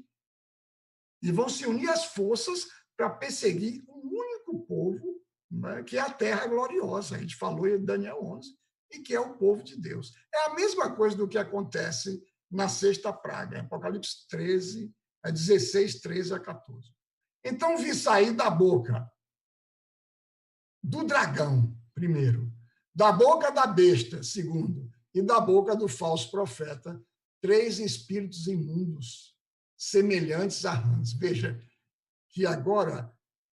E vão se unir as forças para perseguir um único povo, né, que é a terra gloriosa. A gente falou em Daniel 11, e que é o povo de Deus. É a mesma coisa do que acontece na sexta praga, Apocalipse 13, 16, 13 a 14. Então, vi sair da boca do dragão, primeiro, da boca da besta, segundo, e da boca do falso profeta, 3 espíritos imundos, semelhantes a rãs. Veja que agora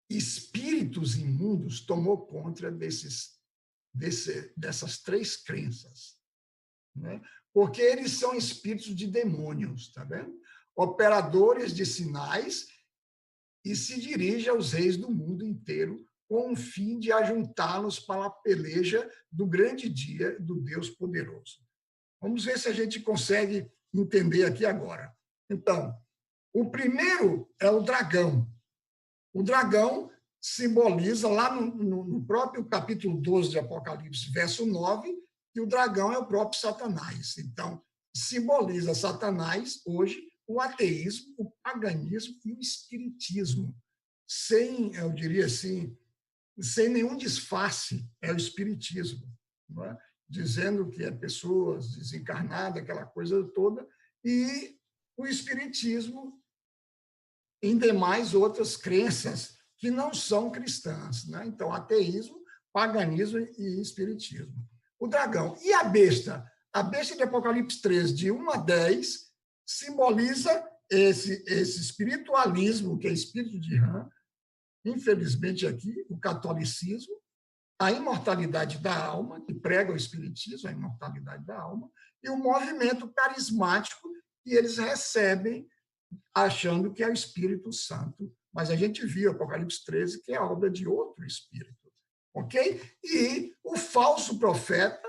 espíritos imundos tomou conta dessas 3 crenças, né? Porque eles são espíritos de demônios, tá vendo? Operadores de sinais, e se dirige aos reis do mundo inteiro com o fim de ajuntá-los para a peleja do grande dia do Deus poderoso. Vamos ver se a gente consegue entender aqui agora. Então, o primeiro é o dragão. O dragão simboliza, lá no próprio capítulo 12 de Apocalipse, verso 9, que o dragão é o próprio Satanás. Então, simboliza Satanás, hoje, o ateísmo, o paganismo e o espiritismo. Sem, eu diria assim, sem nenhum disfarce, é o espiritismo, não é? Dizendo que é pessoas desencarnadas, aquela coisa toda, e o espiritismo em demais outras crenças que não são cristãs, né? Então, ateísmo, paganismo e espiritismo. O dragão. E a besta? A besta de Apocalipse 13, de 1 a 10, simboliza esse espiritualismo, que é espírito de rã, infelizmente aqui, o catolicismo, a imortalidade da alma, que prega o espiritismo, a imortalidade da alma, e o movimento carismático que eles recebem achando que é o Espírito Santo. Mas a gente viu, Apocalipse 13, que é obra de outro espírito. Ok? E o falso profeta,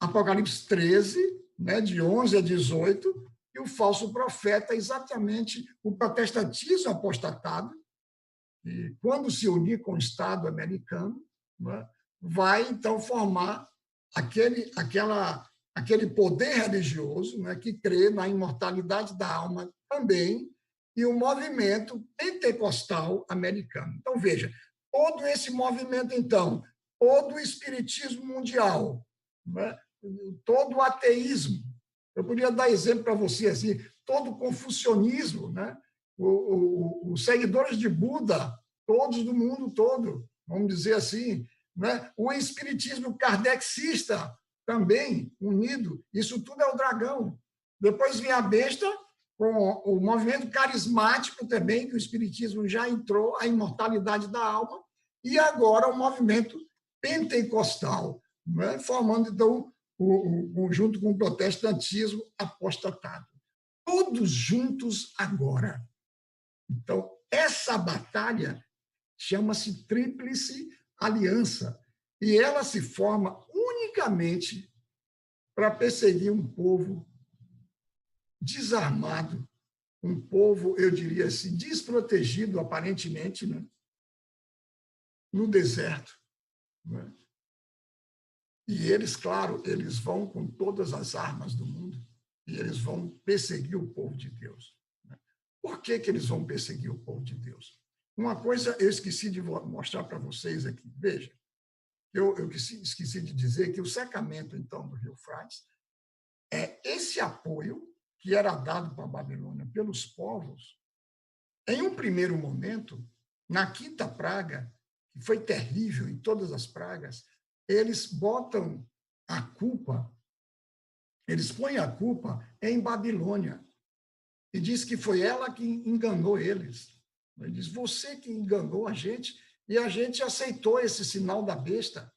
Apocalipse 13, né, de 11 a 18, e o falso profeta é exatamente o protestantismo apostatado, e quando se unir com o Estado americano, né, vai, então, formar aquele poder religioso, né, que crê na imortalidade da alma também, e o movimento pentecostal americano. Então, veja, todo esse movimento, então, todo o espiritismo mundial, né, todo o ateísmo, eu poderia dar exemplo para você, assim, todo o confucionismo, né, os seguidores de Buda, todos do mundo todo, vamos dizer assim, né? O espiritismo kardecista também unido, isso tudo é o dragão. Depois vem a besta, com o movimento carismático também, que o espiritismo já entrou, a imortalidade da alma, e agora o movimento pentecostal, né? Formando, então, junto com o protestantismo apostatado. Todos juntos agora. Então, essa batalha chama-se Tríplice Aliança, e ela se forma unicamente para perseguir um povo desarmado, um povo, eu diria assim, desprotegido, aparentemente, né? No deserto. Né? E eles, claro, eles vão com todas as armas do mundo e eles vão perseguir o povo de Deus. Né? Por que eles vão perseguir o povo de Deus? Uma coisa eu esqueci de mostrar para vocês aqui. Veja, eu esqueci de dizer que o secamento, então, do Rio Frates é esse apoio que era dado para a Babilônia pelos povos. Em um primeiro momento, na quinta praga, que foi terrível em todas as pragas, eles botam a culpa, eles põem a culpa em Babilônia. E diz que foi ela que enganou eles. Ele diz, você que enganou a gente, e a gente aceitou esse sinal da besta.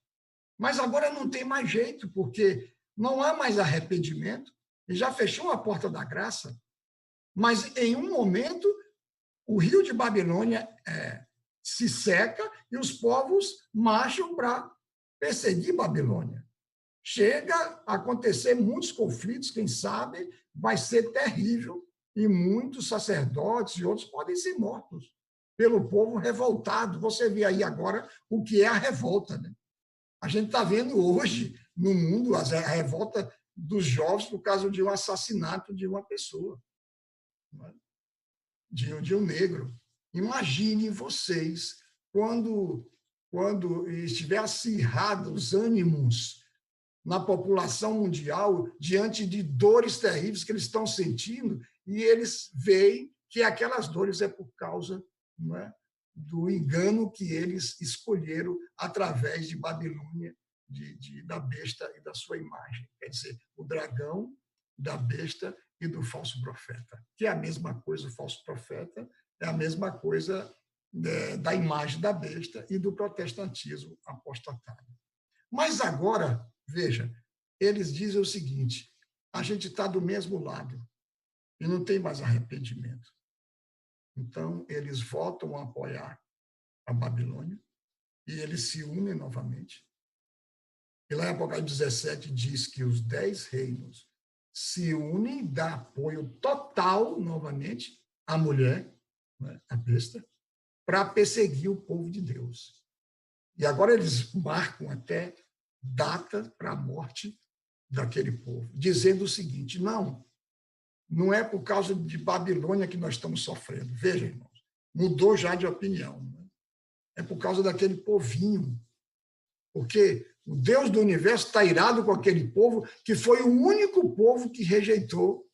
Mas agora não tem mais jeito, porque não há mais arrependimento, e já fechou a porta da graça. Mas, em um momento, o rio de Babilônia se seca e os povos marcham para perseguir Babilônia. Chega a acontecer muitos conflitos, quem sabe vai ser terrível, e muitos sacerdotes e outros podem ser mortos pelo povo revoltado. Você vê aí agora o que é a revolta, né? A gente está vendo hoje no mundo a revolta dos jovens por causa de um assassinato de uma pessoa, de um negro. Imaginem vocês quando estiver acirrado os ânimos na população mundial diante de dores terríveis que eles estão sentindo, e eles veem que aquelas dores é por causa, não é, do engano que eles escolheram através de Babilônia, da besta e da sua imagem. Quer dizer, o dragão, da besta e do falso profeta, que é a mesma coisa. O falso profeta é a mesma coisa da imagem da besta e do protestantismo apostatado. Mas agora, veja, eles dizem o seguinte, a gente está do mesmo lado e não tem mais arrependimento. Então, eles voltam a apoiar a Babilônia e eles se unem novamente. E lá em Apocalipse 17 diz que os 10 reinos se unem e dão apoio total, novamente, à mulher, né, a besta, para perseguir o povo de Deus. E agora eles marcam até data para a morte daquele povo, dizendo o seguinte, não é por causa de Babilônia que nós estamos sofrendo. Veja, irmãos, mudou já de opinião. Né? É por causa daquele povinho. Porque o Deus do universo está irado com aquele povo, que foi o único povo que rejeitou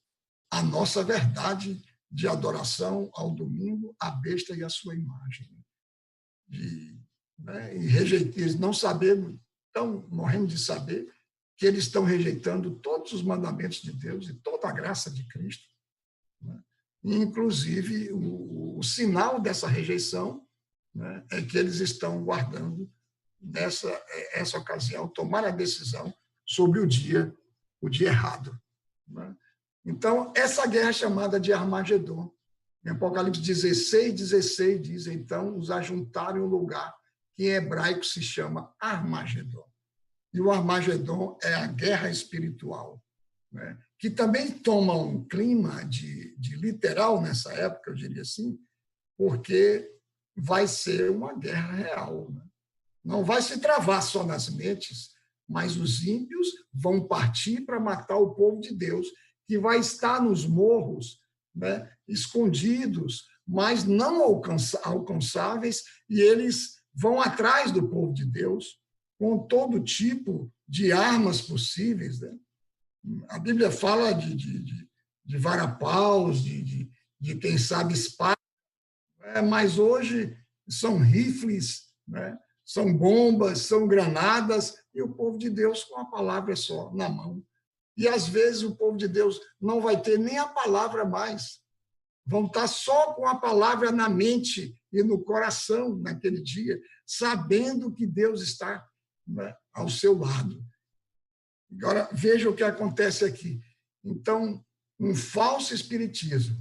a nossa verdade de adoração ao domingo, à besta e à sua imagem. E eles não sabendo, estão morrendo de saber que eles estão rejeitando todos os mandamentos de Deus e toda a graça de Cristo. Né? E, inclusive, o sinal dessa rejeição, né, é que eles estão guardando, nessa ocasião, tomar a decisão sobre o dia errado. Né? Então, essa guerra é chamada de Armagedon. Em Apocalipse 16 diz, então, os ajuntaram em um lugar que em hebraico se chama Armagedon. E o Armagedon é a guerra espiritual, né? Que também toma um clima de literal nessa época, eu diria assim, porque vai ser uma guerra real. Né? Não vai se travar só nas mentes, mas os ímpios vão partir para matar o povo de Deus, que vai estar nos morros, né, escondidos, mas não alcançáveis, e eles vão atrás do povo de Deus com todo tipo de armas possíveis. Né? A Bíblia fala de varapaus, de quem sabe, espada, né? Mas hoje são rifles, né? são bombas, são granadas, e o povo de Deus com a palavra só na mão. E, às vezes, o povo de Deus não vai ter nem a palavra mais. Vão estar só com a palavra na mente e no coração naquele dia, sabendo que Deus está, né, ao seu lado. Agora, veja o que acontece aqui. Então, um falso espiritismo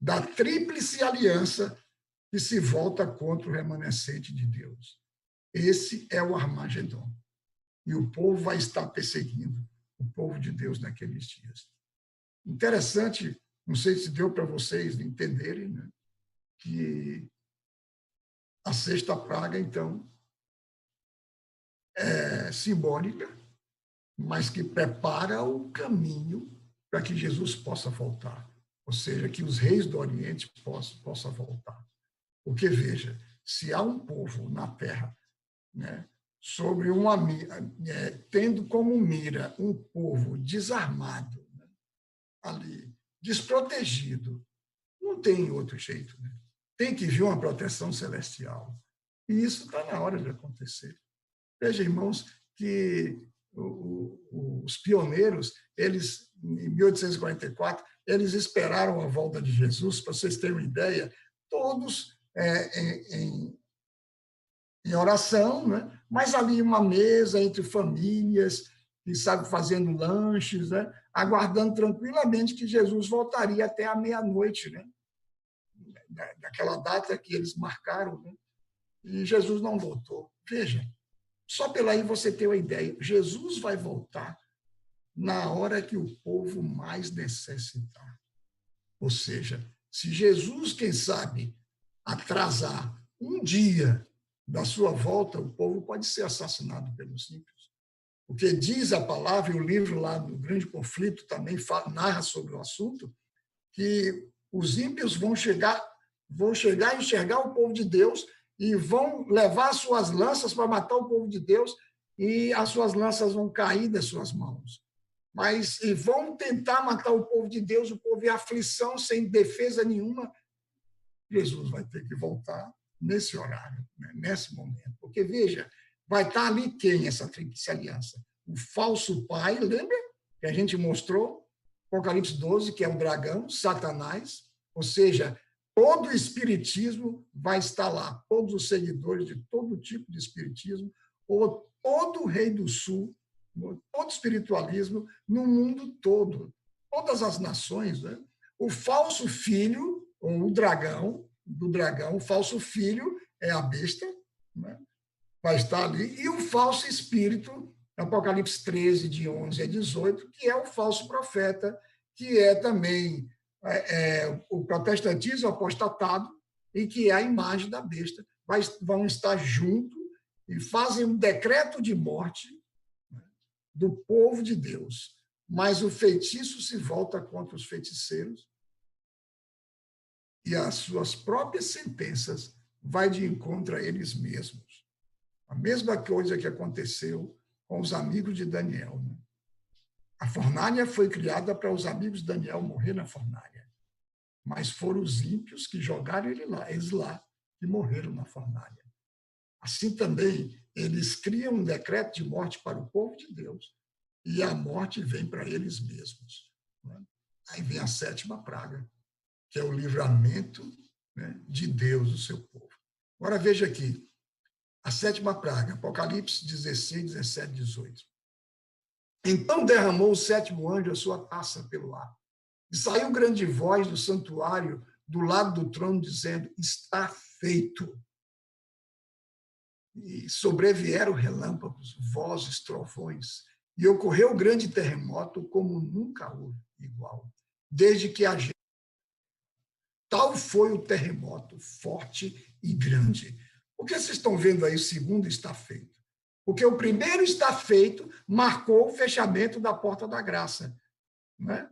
da tríplice aliança que se volta contra o remanescente de Deus. Esse é o Armagedon. E o povo vai estar perseguindo o povo de Deus naqueles dias. Interessante, não sei se deu para vocês entenderem, né, que a sexta praga, então, é simbólica, mas que prepara o caminho para que Jesus possa voltar. Ou seja, que os reis do Oriente possam voltar. Porque, veja, se há um povo na Terra, né, sobre tendo como mira um povo desarmado, né, ali, desprotegido, não tem outro jeito. Né? Tem que vir uma proteção celestial. E isso está na hora de acontecer. Veja, irmãos, que os pioneiros, eles, em 1844, eles esperaram a volta de Jesus, para vocês terem uma ideia, todos em oração, né? Mas ali uma mesa entre famílias, que sabe, fazendo lanches, né? Aguardando tranquilamente que Jesus voltaria até a meia-noite, né? Daquela data que eles marcaram, né? E Jesus não voltou. Veja, só pela aí você ter uma ideia, Jesus vai voltar na hora que o povo mais necessitar. Ou seja, se Jesus, quem sabe, atrasar um dia da sua volta, o povo pode ser assassinado pelos ímpios. Porque diz a palavra, e o livro lá do Grande Conflito também narra sobre o assunto, que os ímpios vão chegar a enxergar o povo de Deus e vão levar suas lanças para matar o povo de Deus, e as suas lanças vão cair das suas mãos. E vão tentar matar o povo de Deus, o povo em aflição, sem defesa nenhuma. Jesus vai ter que voltar nesse horário, né, nesse momento. Porque, veja, vai estar ali quem, essa tríplice aliança? O falso pai, lembra? Que a gente mostrou, Apocalipse 12, que é o dragão, Satanás, ou seja, todo o espiritismo vai estar lá, todos os seguidores de todo tipo de espiritismo, ou todo o rei do sul, todo espiritualismo no mundo todo, todas as nações, né? O falso filho, ou o dragão, o falso filho é a besta, né? Vai estar ali, e o falso espírito, Apocalipse 13, de 11 a 18, que é o falso profeta, que é também o protestantismo apostatado, e que é a imagem da besta. Vão estar juntos e fazem um decreto de morte, né, do povo de Deus. Mas o feitiço se volta contra os feiticeiros, e as suas próprias sentenças vai de encontro a eles mesmos. A mesma coisa que aconteceu com os amigos de Daniel. Né? A fornalha foi criada para os amigos de Daniel morrer na fornalha, mas foram os ímpios que jogaram eles lá, que morreram na fornalha. Assim também, eles criam um decreto de morte para o povo de Deus, e a morte vem para eles mesmos. Né? Aí vem a sétima praga, que é o livramento, né, de Deus, do seu povo. Agora veja aqui, a sétima praga, Apocalipse 16, 17, 18. Então derramou o sétimo anjo a sua taça pelo ar, e saiu grande voz do santuário do lado do trono, dizendo: está feito. E sobrevieram relâmpagos, vozes, trovões, e ocorreu grande terremoto, como nunca houve igual, desde que a gente... Tal foi o terremoto, forte e grande. Por que vocês estão vendo aí o segundo está feito? Porque o primeiro está feito marcou o fechamento da porta da graça, né?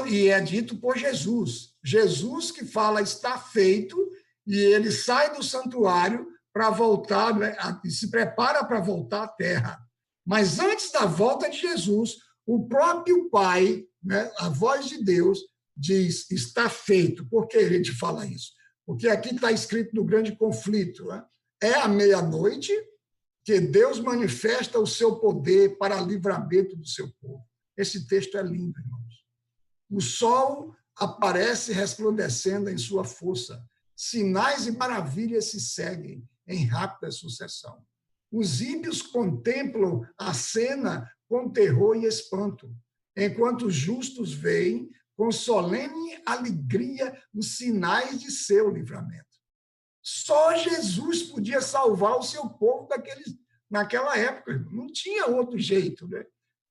E é dito por Jesus. Jesus que fala está feito, e ele sai do santuário para voltar, né, e se prepara para voltar à terra. Mas antes da volta de Jesus, o próprio Pai, né, a voz de Deus, diz, está feito. Por que a gente fala isso? Porque aqui está escrito no Grande Conflito, né? É a meia-noite, que Deus manifesta o seu poder para livramento do seu povo. Esse texto é lindo, irmãos. O sol aparece resplandecendo em sua força. Sinais e maravilhas se seguem em rápida sucessão. Os ímpios contemplam a cena com terror e espanto, enquanto os justos veem com solene alegria os sinais de seu livramento. Só Jesus podia salvar o seu povo naquela época. Não tinha outro jeito, né?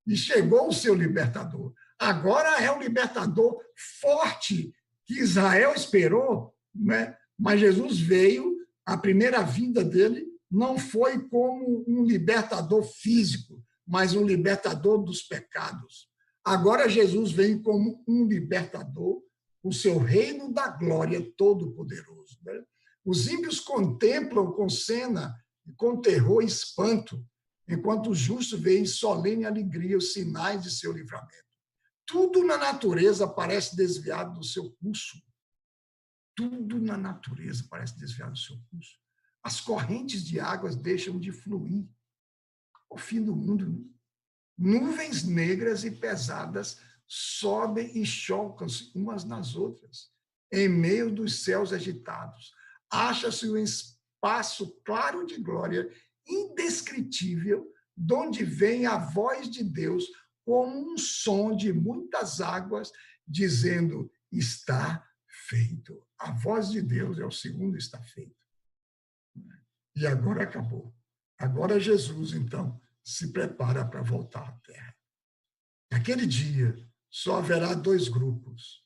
E chegou o seu libertador. Agora é o libertador forte que Israel esperou, né? Mas Jesus veio, a primeira vinda dele não foi como um libertador físico, mas um libertador dos pecados. Agora Jesus vem como um libertador, o seu reino da glória todo-poderoso, né? Os ímpios contemplam com cena, com terror e espanto, enquanto os justos veem solene alegria os sinais de seu livramento. Tudo na natureza parece desviado do seu curso. Tudo na natureza parece desviado do seu curso. As correntes de águas deixam de fluir. O fim do mundo. Nuvens negras e pesadas sobem e chocam-se umas nas outras, em meio dos céus agitados. Acha-se um espaço claro de glória, indescritível, de onde vem a voz de Deus como um som de muitas águas, dizendo, está feito. A voz de Deus é o segundo está feito. E agora acabou. Agora Jesus, então, se prepara para voltar à Terra. Naquele dia, só haverá dois grupos.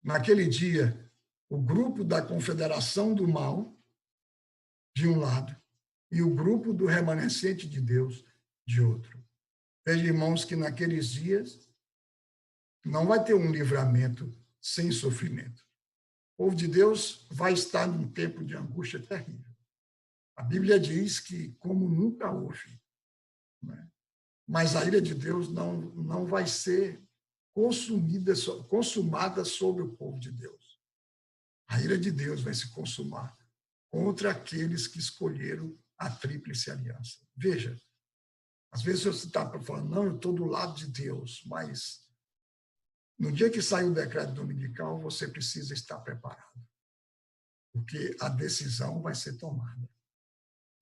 Naquele dia, o grupo da confederação do mal, de um lado, e o grupo do remanescente de Deus, de outro. Veja, irmãos, que naqueles dias não vai ter um livramento sem sofrimento. O povo de Deus vai estar num tempo de angústia terrível. A Bíblia diz que como nunca houve, né? Mas a ira de Deus não vai ser consumada sobre o povo de Deus. A ira de Deus vai se consumar contra aqueles que escolheram a tríplice aliança. Veja, às vezes você está falando, não, eu estou do lado de Deus, mas no dia que sair o decreto dominical, você precisa estar preparado, porque a decisão vai ser tomada.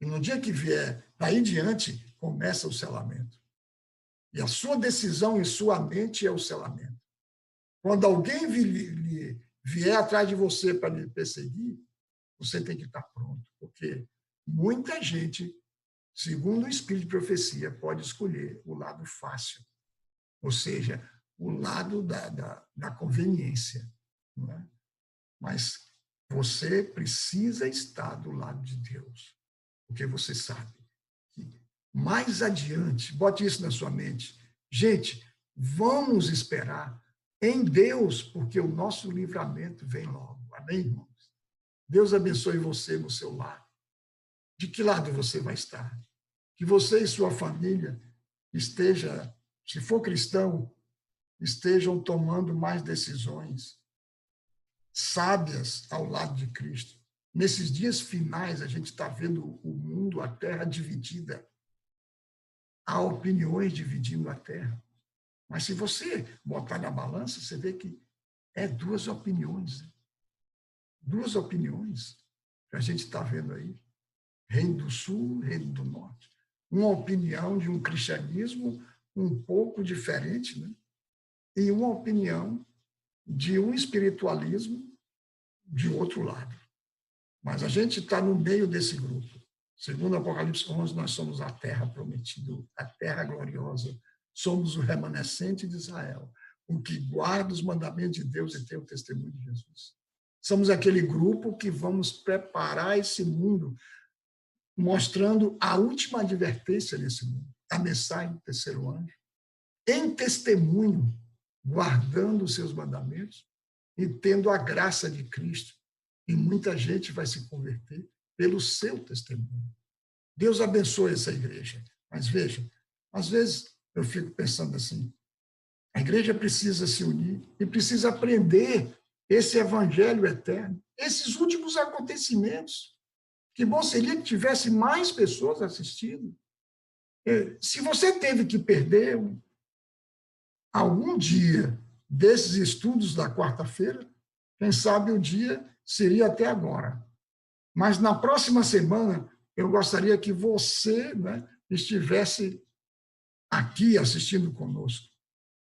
E no dia que vier, daí em diante, começa o selamento. E a sua decisão em sua mente é o selamento. Quando alguém vier atrás de você para lhe perseguir, você tem que estar pronto, porque muita gente, segundo o Espírito de profecia, pode escolher o lado fácil, ou seja, o lado da conveniência. Não é? Mas você precisa estar do lado de Deus, porque você sabe que mais adiante, bote isso na sua mente, gente, vamos esperar em Deus, porque o nosso livramento vem logo. Amém, irmãos? Deus abençoe você no seu lar. De que lado você vai estar? Que você e sua família esteja, se for cristão, estejam tomando mais decisões sábias ao lado de Cristo. Nesses dias finais, a gente está vendo o mundo, a terra dividida. Há opiniões dividindo a terra. Mas se você botar na balança, você vê que é duas opiniões. Duas opiniões que a gente está vendo aí. Reino do Sul, Reino do Norte. Uma opinião de um cristianismo um pouco diferente, né? E uma opinião de um espiritualismo de outro lado. Mas a gente está no meio desse grupo. Segundo Apocalipse 11, nós somos a terra prometida, a terra gloriosa. Somos o remanescente de Israel, o que guarda os mandamentos de Deus e tem o testemunho de Jesus. Somos aquele grupo que vamos preparar esse mundo, mostrando a última advertência nesse mundo, a mensagem do terceiro anjo, em testemunho, guardando os seus mandamentos e tendo a graça de Cristo. E muita gente vai se converter pelo seu testemunho. Deus abençoe essa igreja. Mas veja, às vezes eu fico pensando assim, a igreja precisa se unir e precisa aprender esse evangelho eterno, esses últimos acontecimentos. Que bom seria que tivesse mais pessoas assistindo. Se você teve que perder algum dia desses estudos da quarta-feira, quem sabe o dia seria até agora. Mas na próxima semana, eu gostaria que você, né, estivesse aqui assistindo conosco.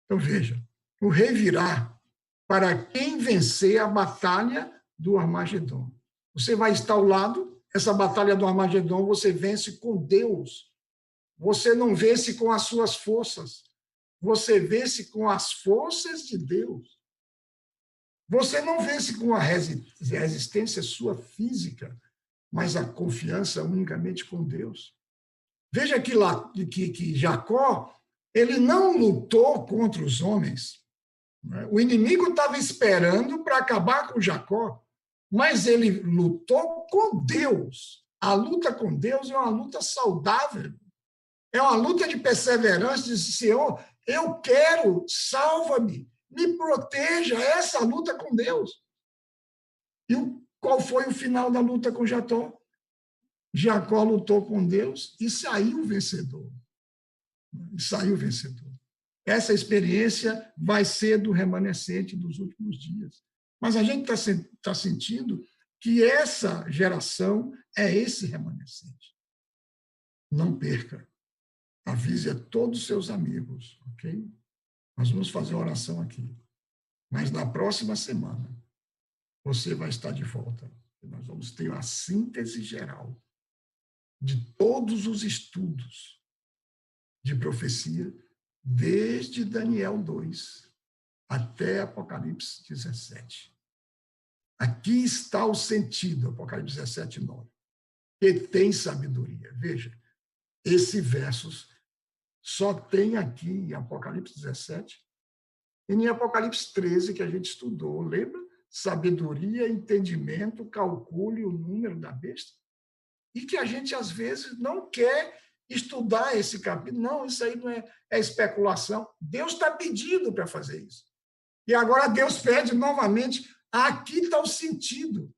Então, veja, o rei virá para quem vencer a batalha do Armagedon. Você vai estar ao lado, essa batalha do Armagedon você vence com Deus. Você não vence com as suas forças, você vence com as forças de Deus. Você não vence com a resistência sua física, mas a confiança unicamente com Deus. Veja que Jacó, ele não lutou contra os homens. O inimigo estava esperando para acabar com Jacó, mas ele lutou com Deus. A luta com Deus é uma luta saudável. É uma luta de perseverança, de Senhor, eu quero, salva-me, me proteja, essa luta com Deus. E qual foi o final da luta com Jacó? Jacó lutou com Deus e saiu vencedor. Saiu vencedor. Essa experiência vai ser do remanescente dos últimos dias. Mas a gente está sentindo que essa geração é esse remanescente. Não perca. Avise a todos os seus amigos, ok? Nós vamos fazer uma oração aqui. Mas na próxima semana, você vai estar de volta. Nós vamos ter uma síntese geral de todos os estudos de profecia, desde Daniel 2 até Apocalipse 17. Aqui está o sentido, Apocalipse 17, 9. Que tem sabedoria. Veja, esses versos só tem aqui em Apocalipse 17 e em Apocalipse 13, que a gente estudou, lembra? Sabedoria, entendimento, calcule o número da besta. E que a gente, às vezes, não quer estudar esse capítulo. Não, isso aí não é especulação. Deus está pedindo para fazer isso. E agora Deus pede novamente, aqui está o sentido.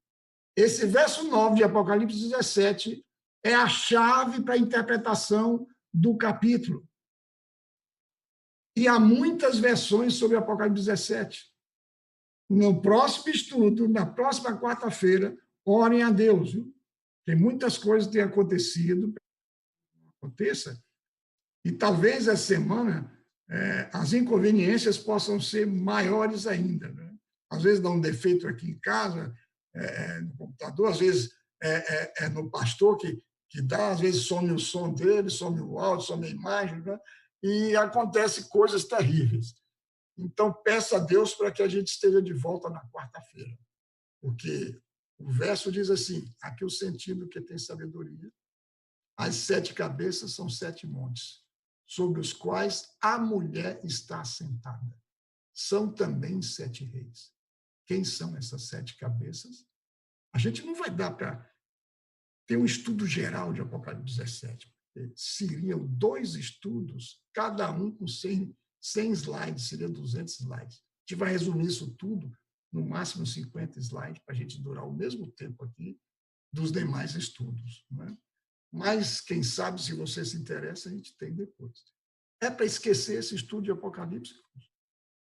Esse verso 9 de Apocalipse 17 é a chave para a interpretação do capítulo. E há muitas versões sobre Apocalipse 17. No próximo estudo, na próxima quarta-feira, orem a Deus. Viu? Tem muitas coisas que têm acontecido, aconteça, e talvez essa semana as inconveniências possam ser maiores ainda. Né? Às vezes dá um defeito aqui em casa, no computador, às vezes é no pastor que dá, às vezes some o som dele, some o áudio, some a imagem, né? E acontecem coisas terríveis. Então, peça a Deus para que a gente esteja de volta na quarta-feira, porque o verso diz assim, aqui o sentido que tem sabedoria, as 7 cabeças são 7 montes, sobre os quais a mulher está assentada. São também 7 reis. Quem são essas 7 cabeças? A gente não vai dar para ter um estudo geral de Apocalipse 17, porque seriam 2 estudos, cada um com 100 slides, seria 200 slides. A gente vai resumir isso tudo, no máximo 50 slides, para a gente durar o mesmo tempo aqui dos demais estudos. Não é? Mas, quem sabe, se você se interessa, a gente tem depois. É para esquecer esse estudo de Apocalipse?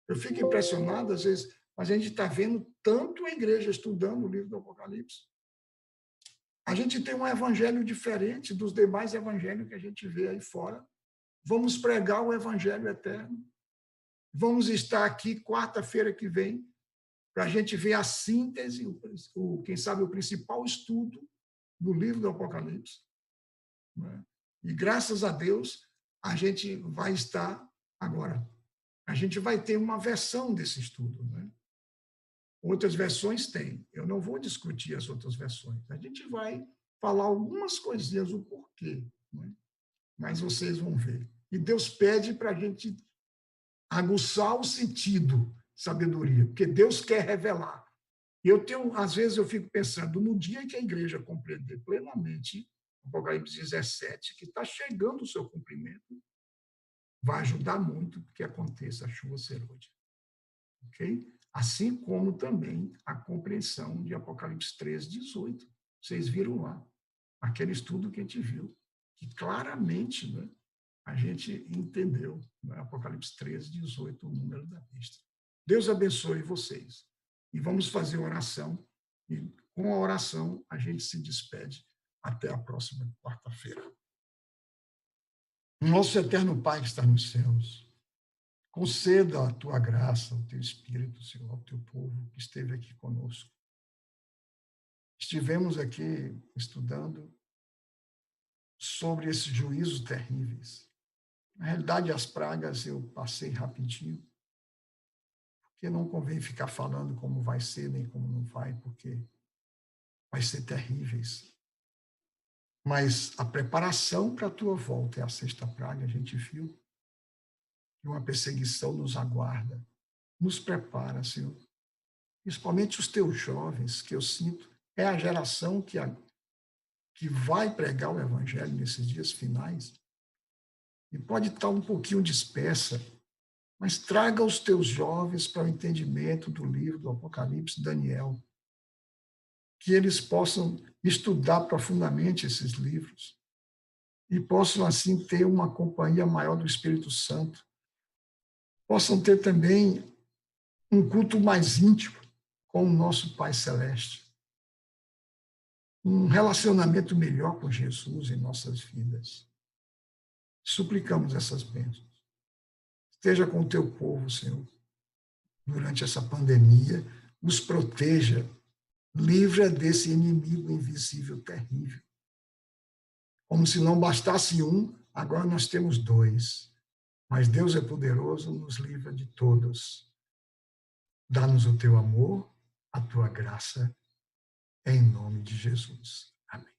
Eu fico impressionado, às vezes, mas a gente está vendo tanto a igreja estudando o livro do Apocalipse. A gente tem um evangelho diferente dos demais evangelhos que a gente vê aí fora. Vamos pregar o evangelho eterno. Vamos estar aqui quarta-feira que vem para a gente ver a síntese, quem sabe o principal estudo do livro do Apocalipse. E graças a Deus a gente vai estar agora. A gente vai ter uma versão desse estudo, né? Outras versões tem. Eu não vou discutir as outras versões. A gente vai falar algumas coisinhas, o porquê, né? Mas vocês vão ver. E Deus pede para a gente aguçar o sentido, sabedoria, porque Deus quer revelar. Às vezes eu fico pensando, no dia que a igreja compreender plenamente Apocalipse 17, que está chegando o seu cumprimento, vai ajudar muito que aconteça a chuva serôdia. Ok? Assim como também a compreensão de Apocalipse 3, 18. Vocês viram lá. aquele estudo que a gente viu, que claramente, né, a gente entendeu, né, Apocalipse 13, 18, o número da besta. Deus abençoe vocês. E vamos fazer oração, e com a oração a gente se despede até a próxima quarta-feira. Nosso eterno Pai que está nos céus, conceda a tua graça, o teu Espírito, Senhor, ao teu povo que esteve aqui conosco. Estivemos aqui estudando sobre esses juízos terríveis. Na realidade, as pragas eu passei rapidinho, porque não convém ficar falando como vai ser, nem como não vai, porque vai ser terríveis. Mas a preparação para a tua volta é a sexta praga, a gente viu, que uma perseguição nos aguarda. Nos prepara, Senhor. Principalmente os teus jovens, que eu sinto, é a geração que vai pregar o evangelho nesses dias finais. E pode estar um pouquinho dispersa, mas traga os teus jovens para o entendimento do livro do Apocalipse, Daniel, que eles possam estudar profundamente esses livros e possam, assim, ter uma companhia maior do Espírito Santo, possam ter também um culto mais íntimo com o nosso Pai Celeste, um relacionamento melhor com Jesus em nossas vidas. Suplicamos essas bênçãos. Esteja com o teu povo, Senhor, durante essa pandemia, nos proteja, livra desse inimigo invisível terrível. Como se não bastasse um, agora nós temos dois. Mas Deus é poderoso, nos livra de todos. Dá-nos o teu amor, a tua graça, em nome de Jesus. Amém.